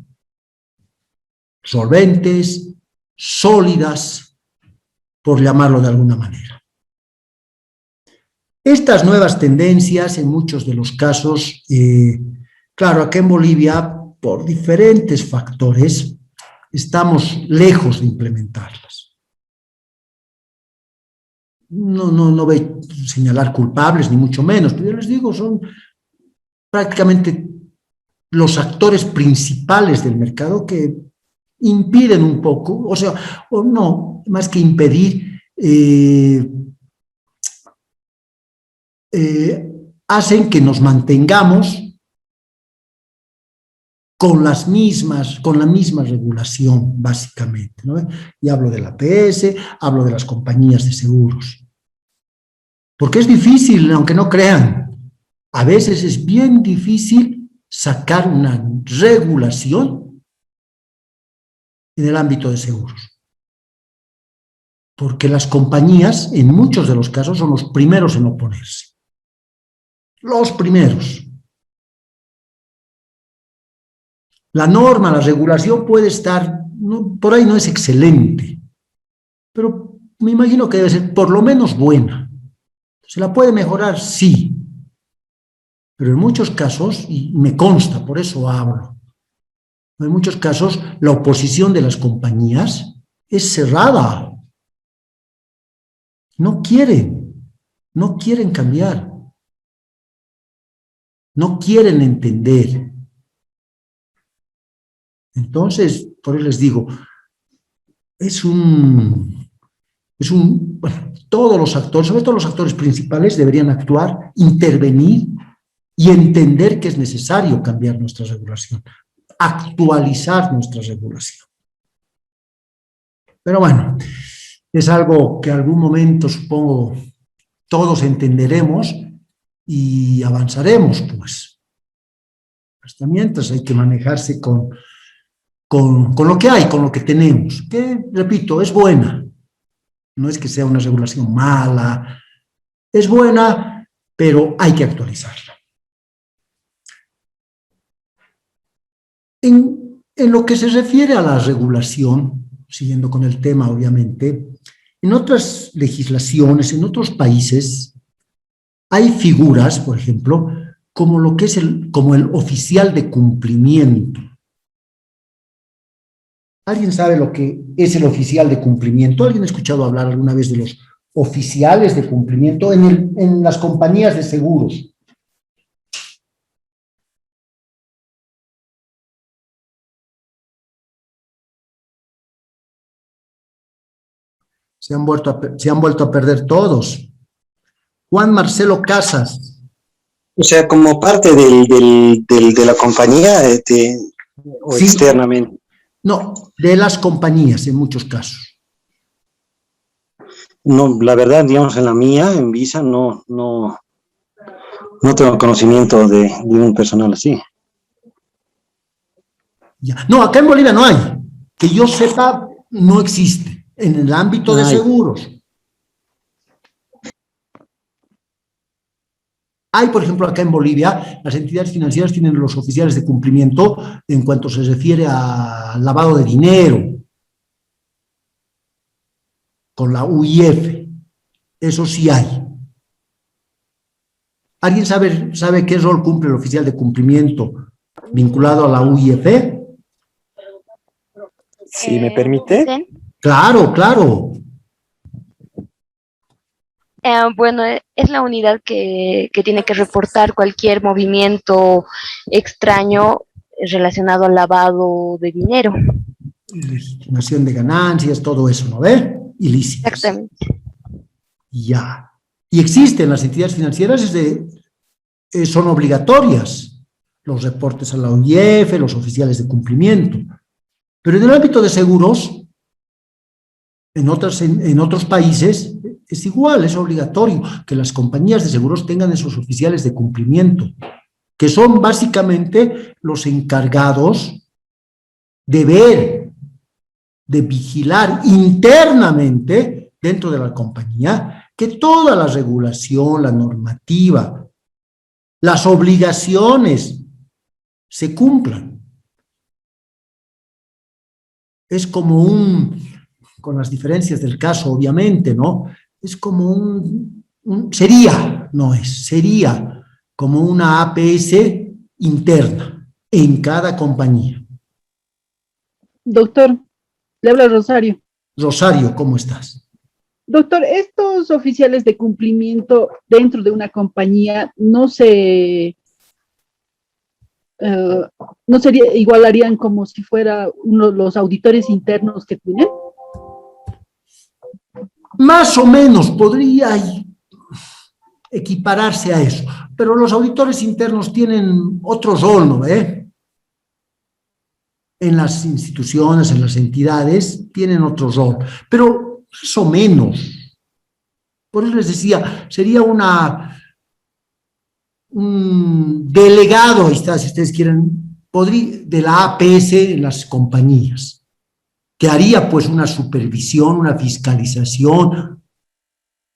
solventes, sólidas, por llamarlo de alguna manera. Estas nuevas tendencias, en muchos de los casos, claro, acá en Bolivia, por diferentes factores, estamos lejos de implementarlas. No voy a señalar culpables, ni mucho menos, pero yo les digo, son prácticamente los actores principales del mercado que impiden un poco, o no, más que impedir, hacen que nos mantengamos con la misma regulación, básicamente, ¿no? Y hablo de la APS, hablo de las compañías de seguros. Porque es difícil, aunque no crean, a veces es bien difícil sacar una regulación en el ámbito de seguros. Porque las compañías, en muchos de los casos, son los primeros en oponerse. Los primeros. La norma, la regulación puede estar, por ahí no es excelente, pero me imagino que debe ser por lo menos buena. ¿Se la puede mejorar? Sí. Pero en muchos casos, y me consta, por eso hablo, en muchos casos la oposición de las compañías es cerrada. No quieren cambiar. No quieren entender. Entonces, por eso les digo, bueno, todos los actores, sobre todo los actores principales, deberían actuar, intervenir y entender que es necesario cambiar nuestra regulación, actualizar nuestra regulación. Pero bueno, es algo que en algún momento, supongo, todos entenderemos y avanzaremos, pues. Hasta mientras hay que manejarse con lo que hay, con lo que tenemos, que, repito, es buena. No es que sea una regulación mala, es buena, pero hay que actualizarla. En lo que se refiere a la regulación, siguiendo con el tema, obviamente, en otras legislaciones, en otros países, hay figuras, por ejemplo, como lo que es como el oficial de cumplimiento. ¿Alguien sabe lo que es el oficial de cumplimiento? ¿Alguien ha escuchado hablar alguna vez de los oficiales de cumplimiento en las compañías de seguros? Se han vuelto a perder todos. Juan Marcelo Casas. O sea, como parte de la compañía o sí, externamente. No, de las compañías en muchos casos. No, la verdad, digamos, en la mía, en Visa, no tengo conocimiento de un personal así. Ya. No, acá en Bolivia no hay. Que yo sepa, no existe. En el ámbito de seguros. Hay, por ejemplo, acá en Bolivia, las entidades financieras tienen los oficiales de cumplimiento en cuanto se refiere al lavado de dinero, con la UIF. Eso sí hay. ¿Alguien sabe qué rol cumple el oficial de cumplimiento vinculado a la UIF? Si me permite. Claro, claro. Bueno, es la unidad que tiene que reportar cualquier movimiento extraño relacionado al lavado de dinero. Legitimación de ganancias, todo eso, ¿no ve? Ilícitas. Exactamente. Ya. Y existen las entidades financieras, son obligatorias los reportes a la UIF, los oficiales de cumplimiento. Pero en el ámbito de seguros, en otros países, es igual, es obligatorio que las compañías de seguros tengan esos oficiales de cumplimiento, que son básicamente los encargados de ver, de vigilar internamente dentro de la compañía que toda la regulación, la normativa, las obligaciones se cumplan. Es como con las diferencias del caso, obviamente, ¿no? Es como sería como una APS interna en cada compañía. Doctor, le habla Rosario. Rosario, ¿cómo estás? Doctor, estos oficiales de cumplimiento dentro de una compañía no igualarían como si fuera los auditores internos que tienen. más o menos podría equipararse a eso, pero los auditores internos tienen otro rol, ¿no ve? En las instituciones, en las entidades, tienen otro rol, pero más o menos. Por eso les decía, sería un delegado, si ustedes quieren, de la APS en las compañías, que haría pues una supervisión, una fiscalización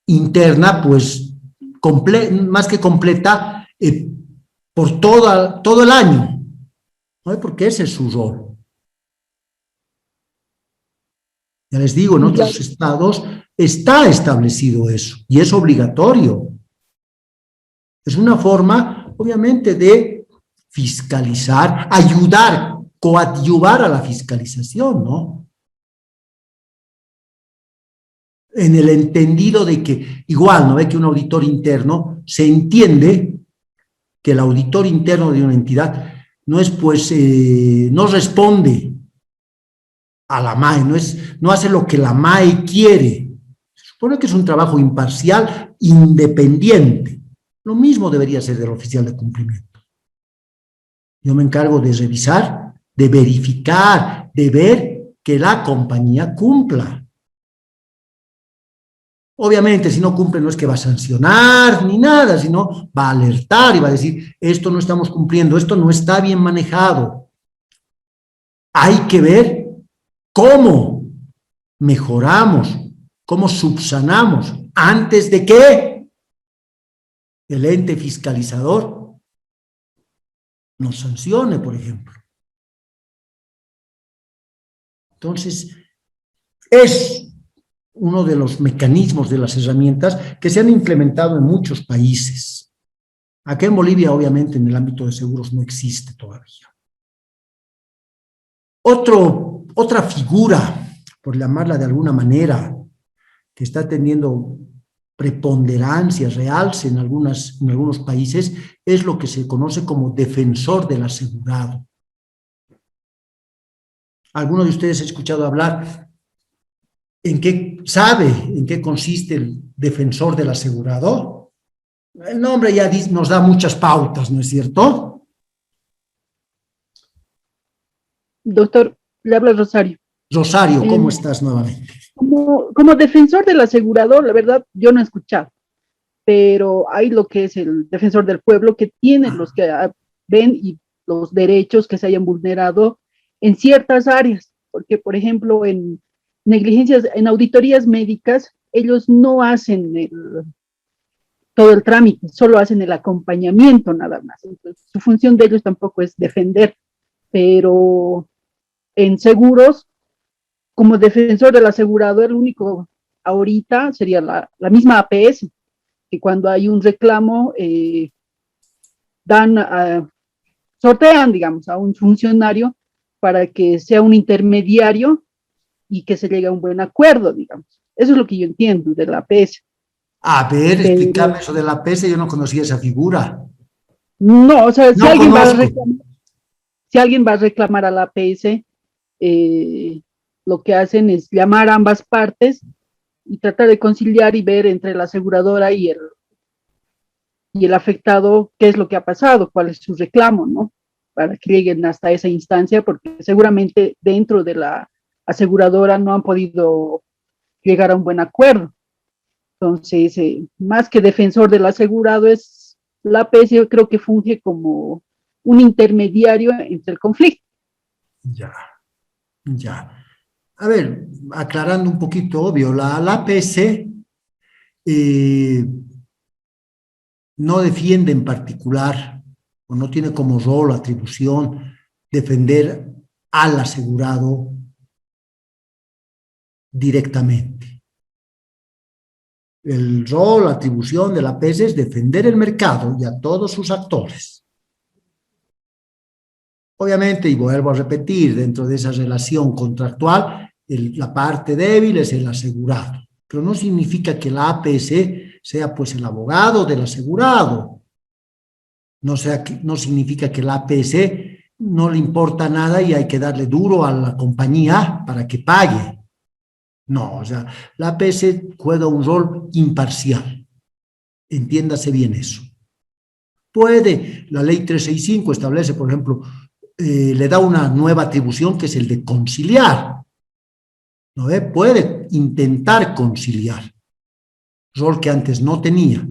interna, pues más que completa, por todo el año, ¿no? Porque ese es su rol. Ya les digo, en otros estados está establecido eso y es obligatorio. Es una forma, obviamente, de fiscalizar, ayudar, coadyuvar a la fiscalización, ¿no? En el entendido de que, igual, ¿no ve? Que un auditor interno se entiende que el auditor interno de una entidad no es, pues, no responde a la MAE, no hace lo que la MAE quiere. Se supone que es un trabajo imparcial, independiente. Lo mismo debería ser del oficial de cumplimiento. Yo me encargo de revisar, de verificar, de ver que la compañía cumpla. Obviamente, si no cumple, no es que va a sancionar ni nada, sino va a alertar y va a decir, esto no estamos cumpliendo, esto no está bien manejado. Hay que ver cómo mejoramos, cómo subsanamos, antes de que el ente fiscalizador nos sancione, por ejemplo. Entonces, es uno de los mecanismos, de las herramientas que se han implementado en muchos países. Aquí en Bolivia, obviamente, en el ámbito de seguros no existe todavía. Otra figura, por llamarla de alguna manera, que está teniendo preponderancia, realce en algunos países, es lo que se conoce como defensor del asegurado. ¿Alguno de ustedes ha escuchado hablar sabe en qué consiste el defensor del asegurado? El nombre ya nos da muchas pautas, ¿no es cierto? Doctor, le habla Rosario. Rosario, ¿cómo estás nuevamente? Como defensor del asegurador, la verdad, yo no he escuchado, pero hay lo que es el defensor del pueblo, que tiene los que ven y los derechos que se hayan vulnerado en ciertas áreas, porque, por ejemplo, en negligencias, en auditorías médicas, ellos no hacen todo el trámite, solo hacen el acompañamiento nada más. Entonces, su función de ellos tampoco es defender, pero en seguros, como defensor del asegurado, el único ahorita sería la misma APS, que cuando hay un reclamo, sortean, digamos, a un funcionario para que sea un intermediario y que se llegue a un buen acuerdo, digamos. Eso es lo que yo entiendo de la APS. A ver, explícame eso de la APS, yo no conocía esa figura. No, o sea, si alguien va a reclamar a la APS, lo que hacen es llamar a ambas partes y tratar de conciliar y ver entre la aseguradora y el afectado qué es lo que ha pasado, cuál es su reclamo, ¿no? Para que lleguen hasta esa instancia, porque seguramente dentro de la aseguradora no han podido llegar a un buen acuerdo. Entonces, más que defensor del asegurado, la APS yo creo que funge como un intermediario entre el conflicto. Ya. A ver, aclarando un poquito, obvio, la APS no defiende en particular, o no tiene como rol o atribución, defender al asegurado directamente. El rol, la atribución de la APS es defender el mercado y a todos sus actores. Obviamente, y vuelvo a repetir, dentro de esa relación contractual, la parte débil es el asegurado, pero no significa que la APS sea pues el abogado del asegurado. No significa que la APS no le importa nada y hay que darle duro a la compañía para que pague. No, o sea, la APS juega un rol imparcial. Entiéndase bien eso. Puede, la ley 365 establece, por ejemplo, le da una nueva atribución que es el de conciliar. ¿No ve? Puede intentar conciliar, rol que antes no tenía.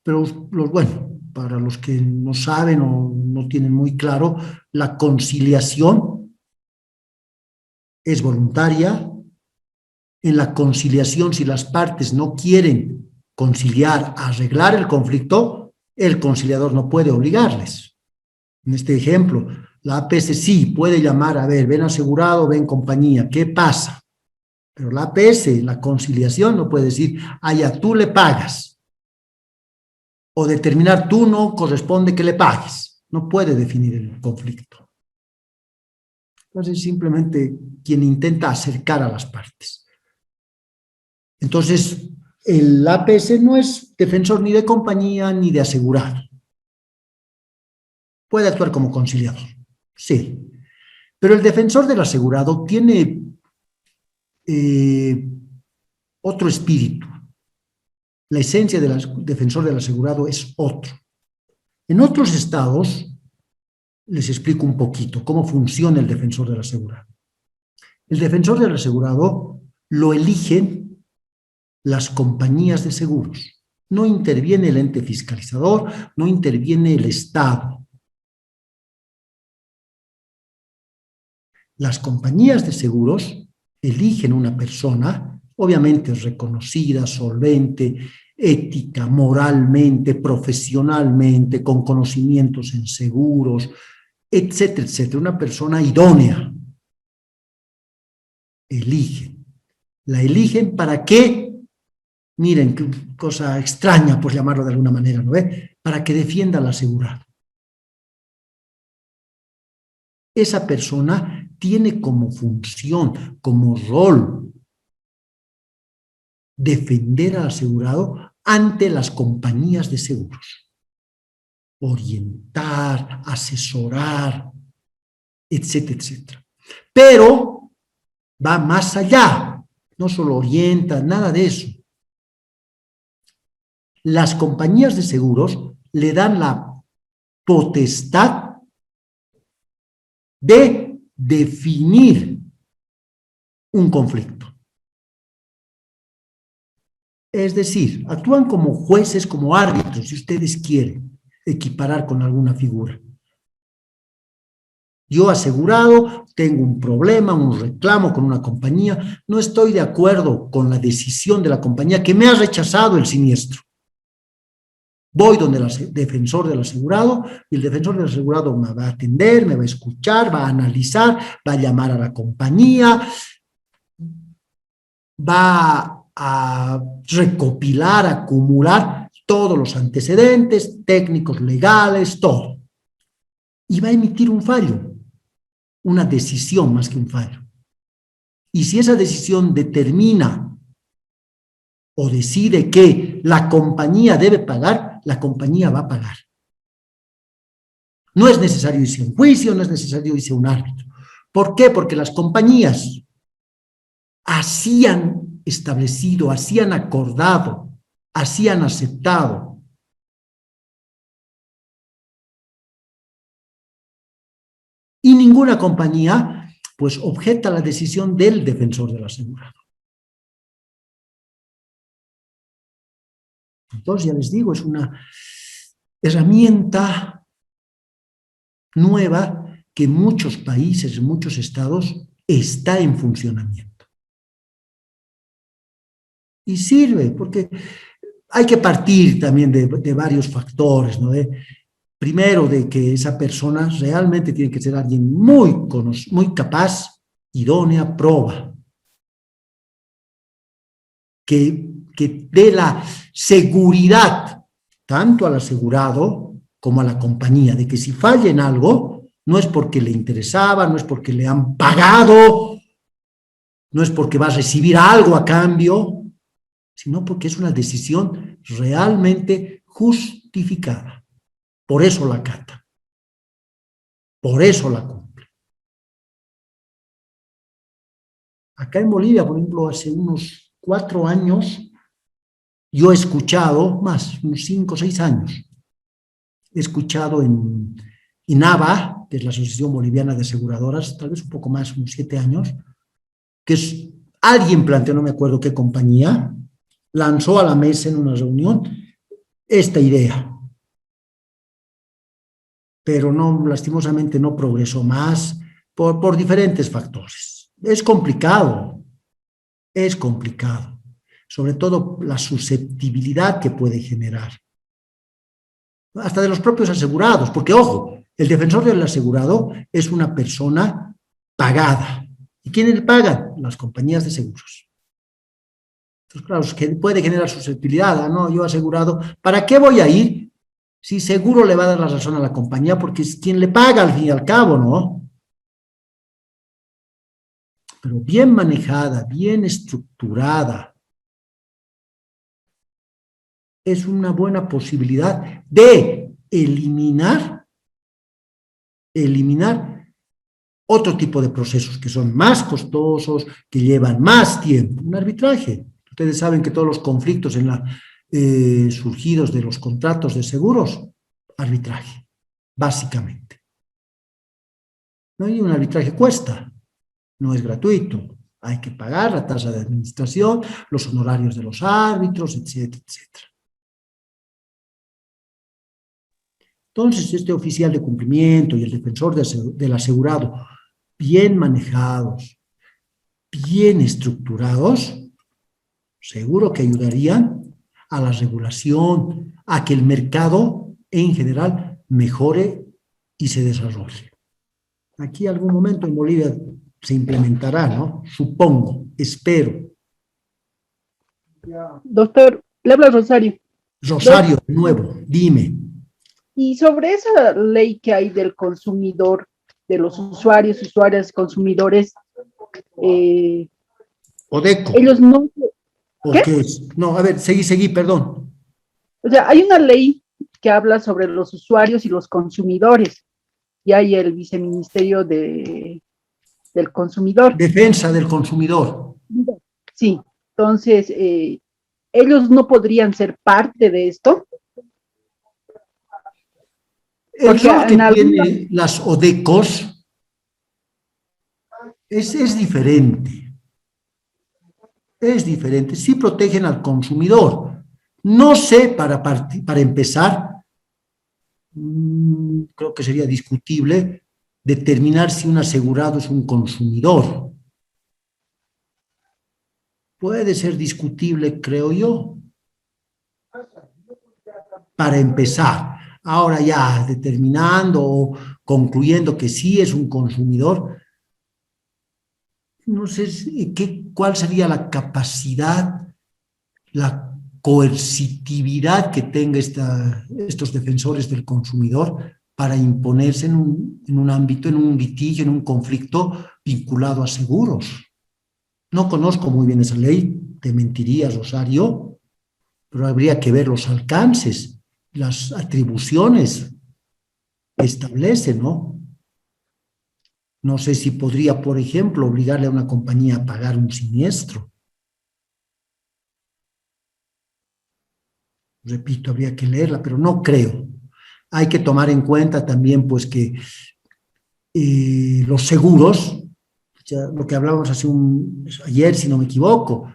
Pero, bueno, para los que no saben o no tienen muy claro, la conciliación es voluntaria. En la conciliación, si las partes no quieren conciliar, arreglar el conflicto, el conciliador no puede obligarles. En este ejemplo, la APS sí puede llamar, a ver, ven asegurado, ven compañía, ¿qué pasa? Pero la APS, la conciliación, no puede decir, ah, ya, tú le pagas. O determinar, tú no corresponde que le pagues. No puede definir el conflicto. Entonces, simplemente quien intenta acercar a las partes. Entonces, el APS no es defensor ni de compañía ni de asegurado. Puede actuar como conciliador, sí. Pero el defensor del asegurado tiene otro espíritu. La esencia del defensor del asegurado es otro. En otros estados, les explico un poquito cómo funciona el defensor del asegurado. El defensor del asegurado lo eligen las compañías de seguros. No interviene el ente fiscalizador, no interviene el Estado. Las compañías de seguros eligen una persona, obviamente reconocida, solvente, ética, moralmente, profesionalmente, con conocimientos en seguros, etcétera, etcétera. Una persona idónea. Eligen. La eligen para qué. Miren, qué cosa extraña, por llamarlo de alguna manera, ¿no ve? Para que defienda al asegurado. Esa persona tiene como función, como rol, defender al asegurado ante las compañías de seguros. Orientar, asesorar, etcétera, etcétera. Pero va más allá, no solo orienta, nada de eso. Las compañías de seguros le dan la potestad de definir un conflicto. Es decir, actúan como jueces, como árbitros, si ustedes quieren equiparar con alguna figura. Yo asegurado, tengo un problema, un reclamo con una compañía, no estoy de acuerdo con la decisión de la compañía que me ha rechazado el siniestro. Voy donde el defensor del asegurado y el defensor del asegurado me va a atender, me va a escuchar, va a analizar, va a llamar a la compañía, va a recopilar, acumular todos los antecedentes técnicos, legales, todo. Y va a emitir un fallo, una decisión más que un fallo. Y si esa decisión determina o decide que la compañía debe pagar, la compañía va a pagar. No es necesario irse a un juicio, no es necesario irse a un árbitro. ¿Por qué? Porque las compañías así han establecido, así han acordado, así han aceptado. Y ninguna compañía, pues, objeta la decisión del defensor del asegurado. Entonces, ya les digo, es una herramienta nueva que en muchos países, en muchos estados, está en funcionamiento. Y sirve, porque hay que partir también de varios factores, ¿no? Primero, de que esa persona realmente tiene que ser alguien muy capaz, idónea, proba, que dé la seguridad tanto al asegurado como a la compañía, de que si falla en algo, no es porque le interesaba, no es porque le han pagado, no es porque va a recibir algo a cambio, sino porque es una decisión realmente justificada. Por eso la acata, por eso la cumple. Acá en Bolivia, por ejemplo, hace unos 4 años, yo he escuchado, más, unos 5 o 6 años, he escuchado en INABA, que es la Asociación Boliviana de Aseguradoras, tal vez un poco más, unos 7 años, que alguien planteó, no me acuerdo qué compañía, lanzó a la mesa en una reunión esta idea, pero no, lastimosamente no progresó más por diferentes factores. Es complicado, sobre todo la susceptibilidad que puede generar, hasta de los propios asegurados, porque ojo, el defensor del asegurado es una persona pagada. ¿Y quiénes le pagan? Las compañías de seguros. Entonces, claro, es que puede generar susceptibilidad. Ah, no, yo asegurado, ¿para qué voy a ir? Si seguro le va a dar la razón a la compañía, porque es quien le paga al fin y al cabo, ¿no? Pero bien manejada, bien estructurada, es una buena posibilidad de eliminar otro tipo de procesos que son más costosos, que llevan más tiempo. Un arbitraje. Ustedes saben que todos los conflictos surgidos de los contratos de seguros, arbitraje, básicamente. ¿No? Y un arbitraje cuesta, no es gratuito. Hay que pagar la tasa de administración, los honorarios de los árbitros, etcétera, etcétera. Entonces, este oficial de cumplimiento y el defensor del asegurado, bien manejados, bien estructurados, seguro que ayudarían a la regulación, a que el mercado en general mejore y se desarrolle. Aquí algún momento en Bolivia se implementará, ¿no? Supongo, espero. Doctor, le habla Rosario. Rosario, de nuevo, dime. Y sobre esa ley que hay del consumidor, de los usuarios, consumidores, Odeco. Ellos no... ¿O qué es? No, a ver, seguí, perdón. O sea, hay una ley que habla sobre los usuarios y los consumidores, y hay el viceministerio del consumidor. Defensa del consumidor. Sí, entonces, ellos no podrían ser parte de esto. El rol que tienen las ODECOS es diferente. Es diferente. Sí protegen al consumidor. No sé, para empezar, creo que sería discutible determinar si un asegurado es un consumidor. Puede ser discutible, creo yo. Para empezar. Ahora ya determinando o concluyendo que sí es un consumidor, no sé cuál sería la capacidad, la coercitividad que tenga estos defensores del consumidor para imponerse en un ámbito, en un litigio, en un conflicto vinculado a seguros. No conozco muy bien esa ley, te mentiría, Rosario, pero habría que ver los alcances, las atribuciones que establece, ¿no? No sé si podría, por ejemplo, obligarle a una compañía a pagar un siniestro. Repito, habría que leerla, pero no creo. Hay que tomar en cuenta también, pues, que los seguros, ya lo que hablábamos ayer, si no me equivoco,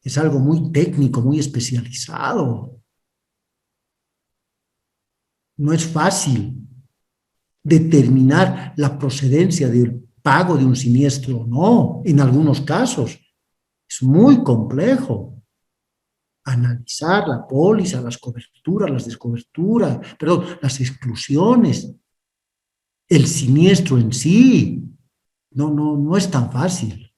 es algo muy técnico, muy especializado. No es fácil determinar la procedencia del pago de un siniestro o no, en algunos casos. Es muy complejo analizar la póliza, las coberturas, las descoberturas, perdón, las exclusiones, el siniestro en sí. No es tan fácil.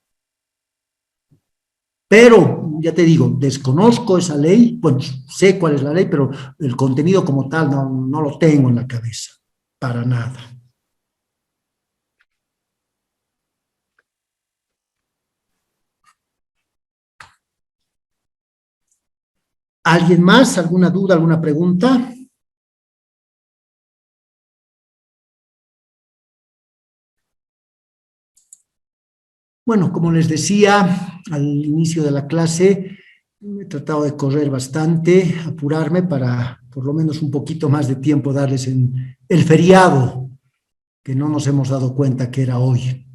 Pero, ya te digo, desconozco esa ley, bueno, sé cuál es la ley, pero el contenido como tal no lo tengo en la cabeza, para nada. ¿Alguien más? ¿Alguna duda, alguna pregunta? Bueno, como les decía al inicio de la clase, he tratado de correr bastante, apurarme para por lo menos un poquito más de tiempo darles en el feriado, que no nos hemos dado cuenta que era hoy.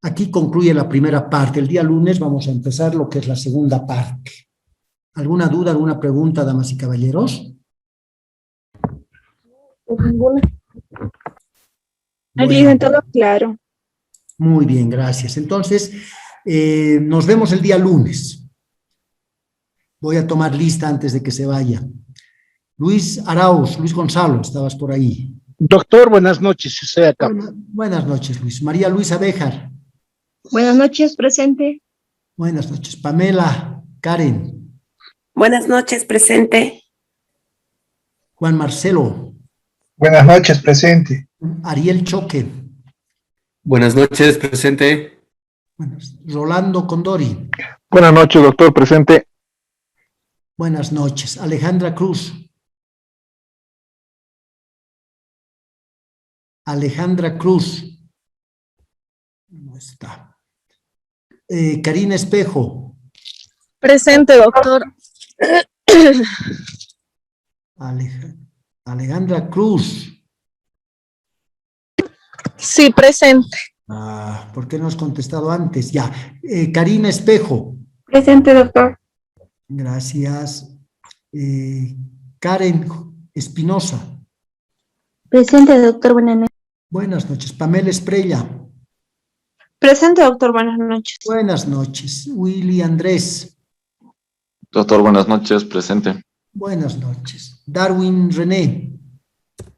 Aquí concluye la primera parte. El día lunes vamos a empezar lo que es la segunda parte. ¿Alguna duda, alguna pregunta, damas y caballeros? Ninguna. Bueno, todo claro. Muy bien, gracias. Entonces, nos vemos el día lunes. Voy a tomar lista antes de que se vaya. Luis Arauz, Luis Gonzalo, estabas por ahí. Doctor, buenas noches, estoy acá. Buenas noches, Luis. María Luisa Béjar. Buenas noches, presente. Buenas noches. Pamela, Karen. Buenas noches, presente. Juan Marcelo. Buenas noches, presente. Ariel Choque. Buenas noches, presente. Rolando Condori. Buenas noches, doctor, presente. Buenas noches. Alejandra Cruz. Alejandra Cruz. No está. Karina Espejo. Presente, doctor. Alejandra Cruz. Sí, presente. ¿Por qué no has contestado antes? Ya. Karina Espejo. Presente, doctor. Gracias. Karen Espinosa. Presente, doctor. Buenas noches. Buenas noches. Pamela Esprella. Presente, doctor. Buenas noches. Buenas noches. Willy Andrés. Doctor, buenas noches, presente. Buenas noches. Darwin René.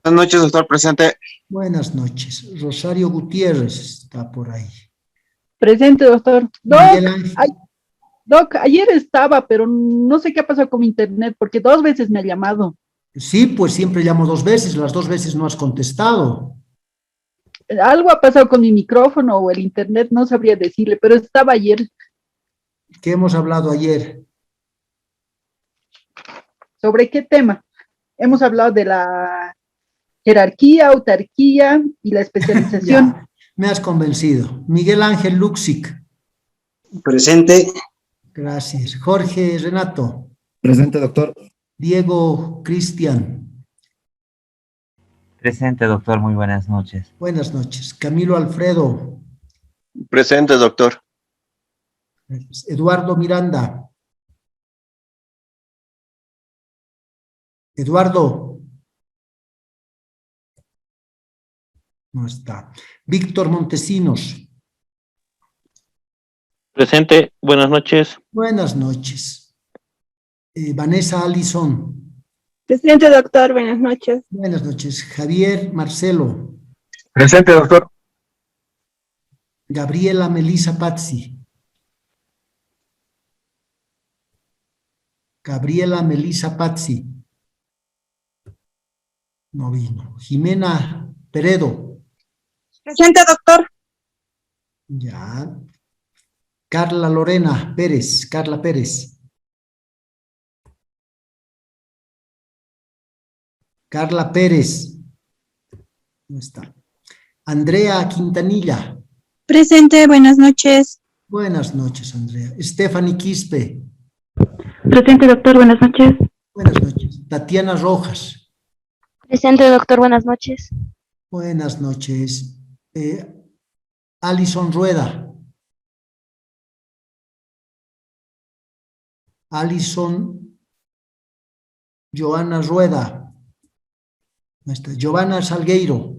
Buenas noches, doctor, presente. Buenas noches. Rosario Gutiérrez está por ahí. Presente, doctor. Doc, ayer estaba, pero no sé qué ha pasado con mi internet, porque 2 veces me ha llamado. Sí, pues siempre llamo 2 veces, las 2 veces no has contestado. Algo ha pasado con mi micrófono o el internet, no sabría decirle, pero estaba ayer. ¿Qué hemos hablado ayer? ¿Sobre qué tema? Hemos hablado de la jerarquía, autarquía y la especialización. Ya, me has convencido. Miguel Ángel Luxic. Presente. Gracias. Jorge Renato. Presente, doctor. Diego Cristian. Presente, doctor. Muy buenas noches. Buenas noches. Camilo Alfredo. Presente, doctor. Eduardo Miranda. Eduardo. No está. Víctor Montesinos. Presente, buenas noches. Buenas noches. Vanessa Allison. Presente, doctor, buenas noches. Buenas noches. Javier Marcelo. Presente, doctor. Gabriela Melisa Pazzi. Gabriela Melisa Pazzi. No vino. Jimena Peredo. Presente, doctor. Ya. Carla Lorena Pérez. Carla Pérez. Carla Pérez. No está. Andrea Quintanilla. Presente, buenas noches. Buenas noches, Andrea. Stephanie Quispe. Presente, doctor, buenas noches. Buenas noches. Tatiana Rojas. Presente, doctor, buenas noches. Buenas noches. Alison Rueda. Alison Joana Rueda. Giovanna Salgueiro.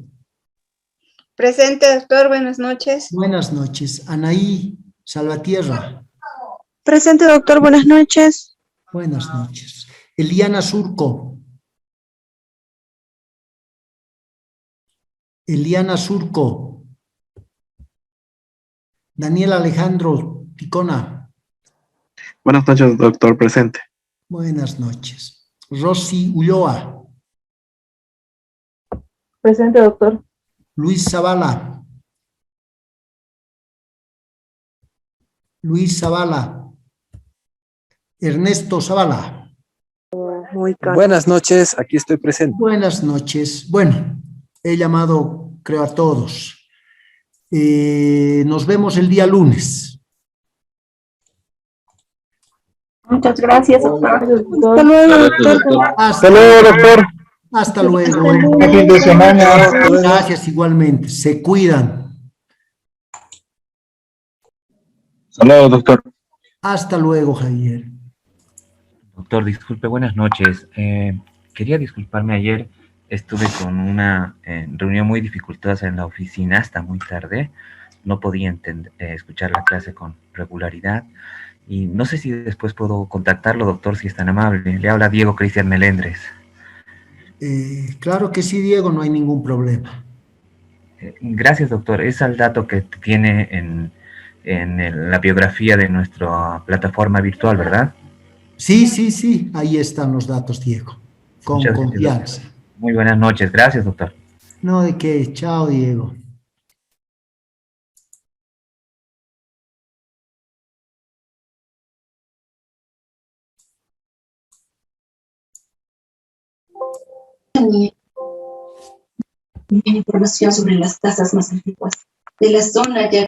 Presente, doctor, buenas noches. Buenas noches. Anaí Salvatierra. Presente, doctor, buenas noches. Buenas noches. Eliana Surco. Eliana Surco. Daniel Alejandro Ticona. Buenas noches, doctor, presente. Buenas noches. Rosy Ulloa. Presente, doctor. Luis Zavala. Luis Zavala. Ernesto Zavala. Buenas noches, aquí estoy presente. Buenas noches. Bueno, he llamado, creo, a todos. Nos vemos el día lunes. Muchas gracias, doctor. Hasta luego, doctor. Hasta luego, doctor. Hasta luego. Buen fin de semana. Gracias igualmente. Se cuidan. Saludos, doctor. Hasta luego, Javier. Doctor, disculpe, buenas noches. Quería disculparme, ayer estuve con una reunión muy dificultosa en la oficina hasta muy tarde. No podía escuchar la clase con regularidad. Y no sé si después puedo contactarlo, doctor, si es tan amable. Le habla Diego Cristian Melendres. Claro que sí, Diego, no hay ningún problema. Gracias, doctor. Es al dato que tiene en la biografía de nuestra plataforma virtual, ¿verdad? Sí, sí, sí, ahí están los datos, Diego. Con Muchas confianza. gracias, muy buenas noches. Gracias, doctor. No, de qué. Chao, Diego. Información sobre las tasas más antiguas de la zona ya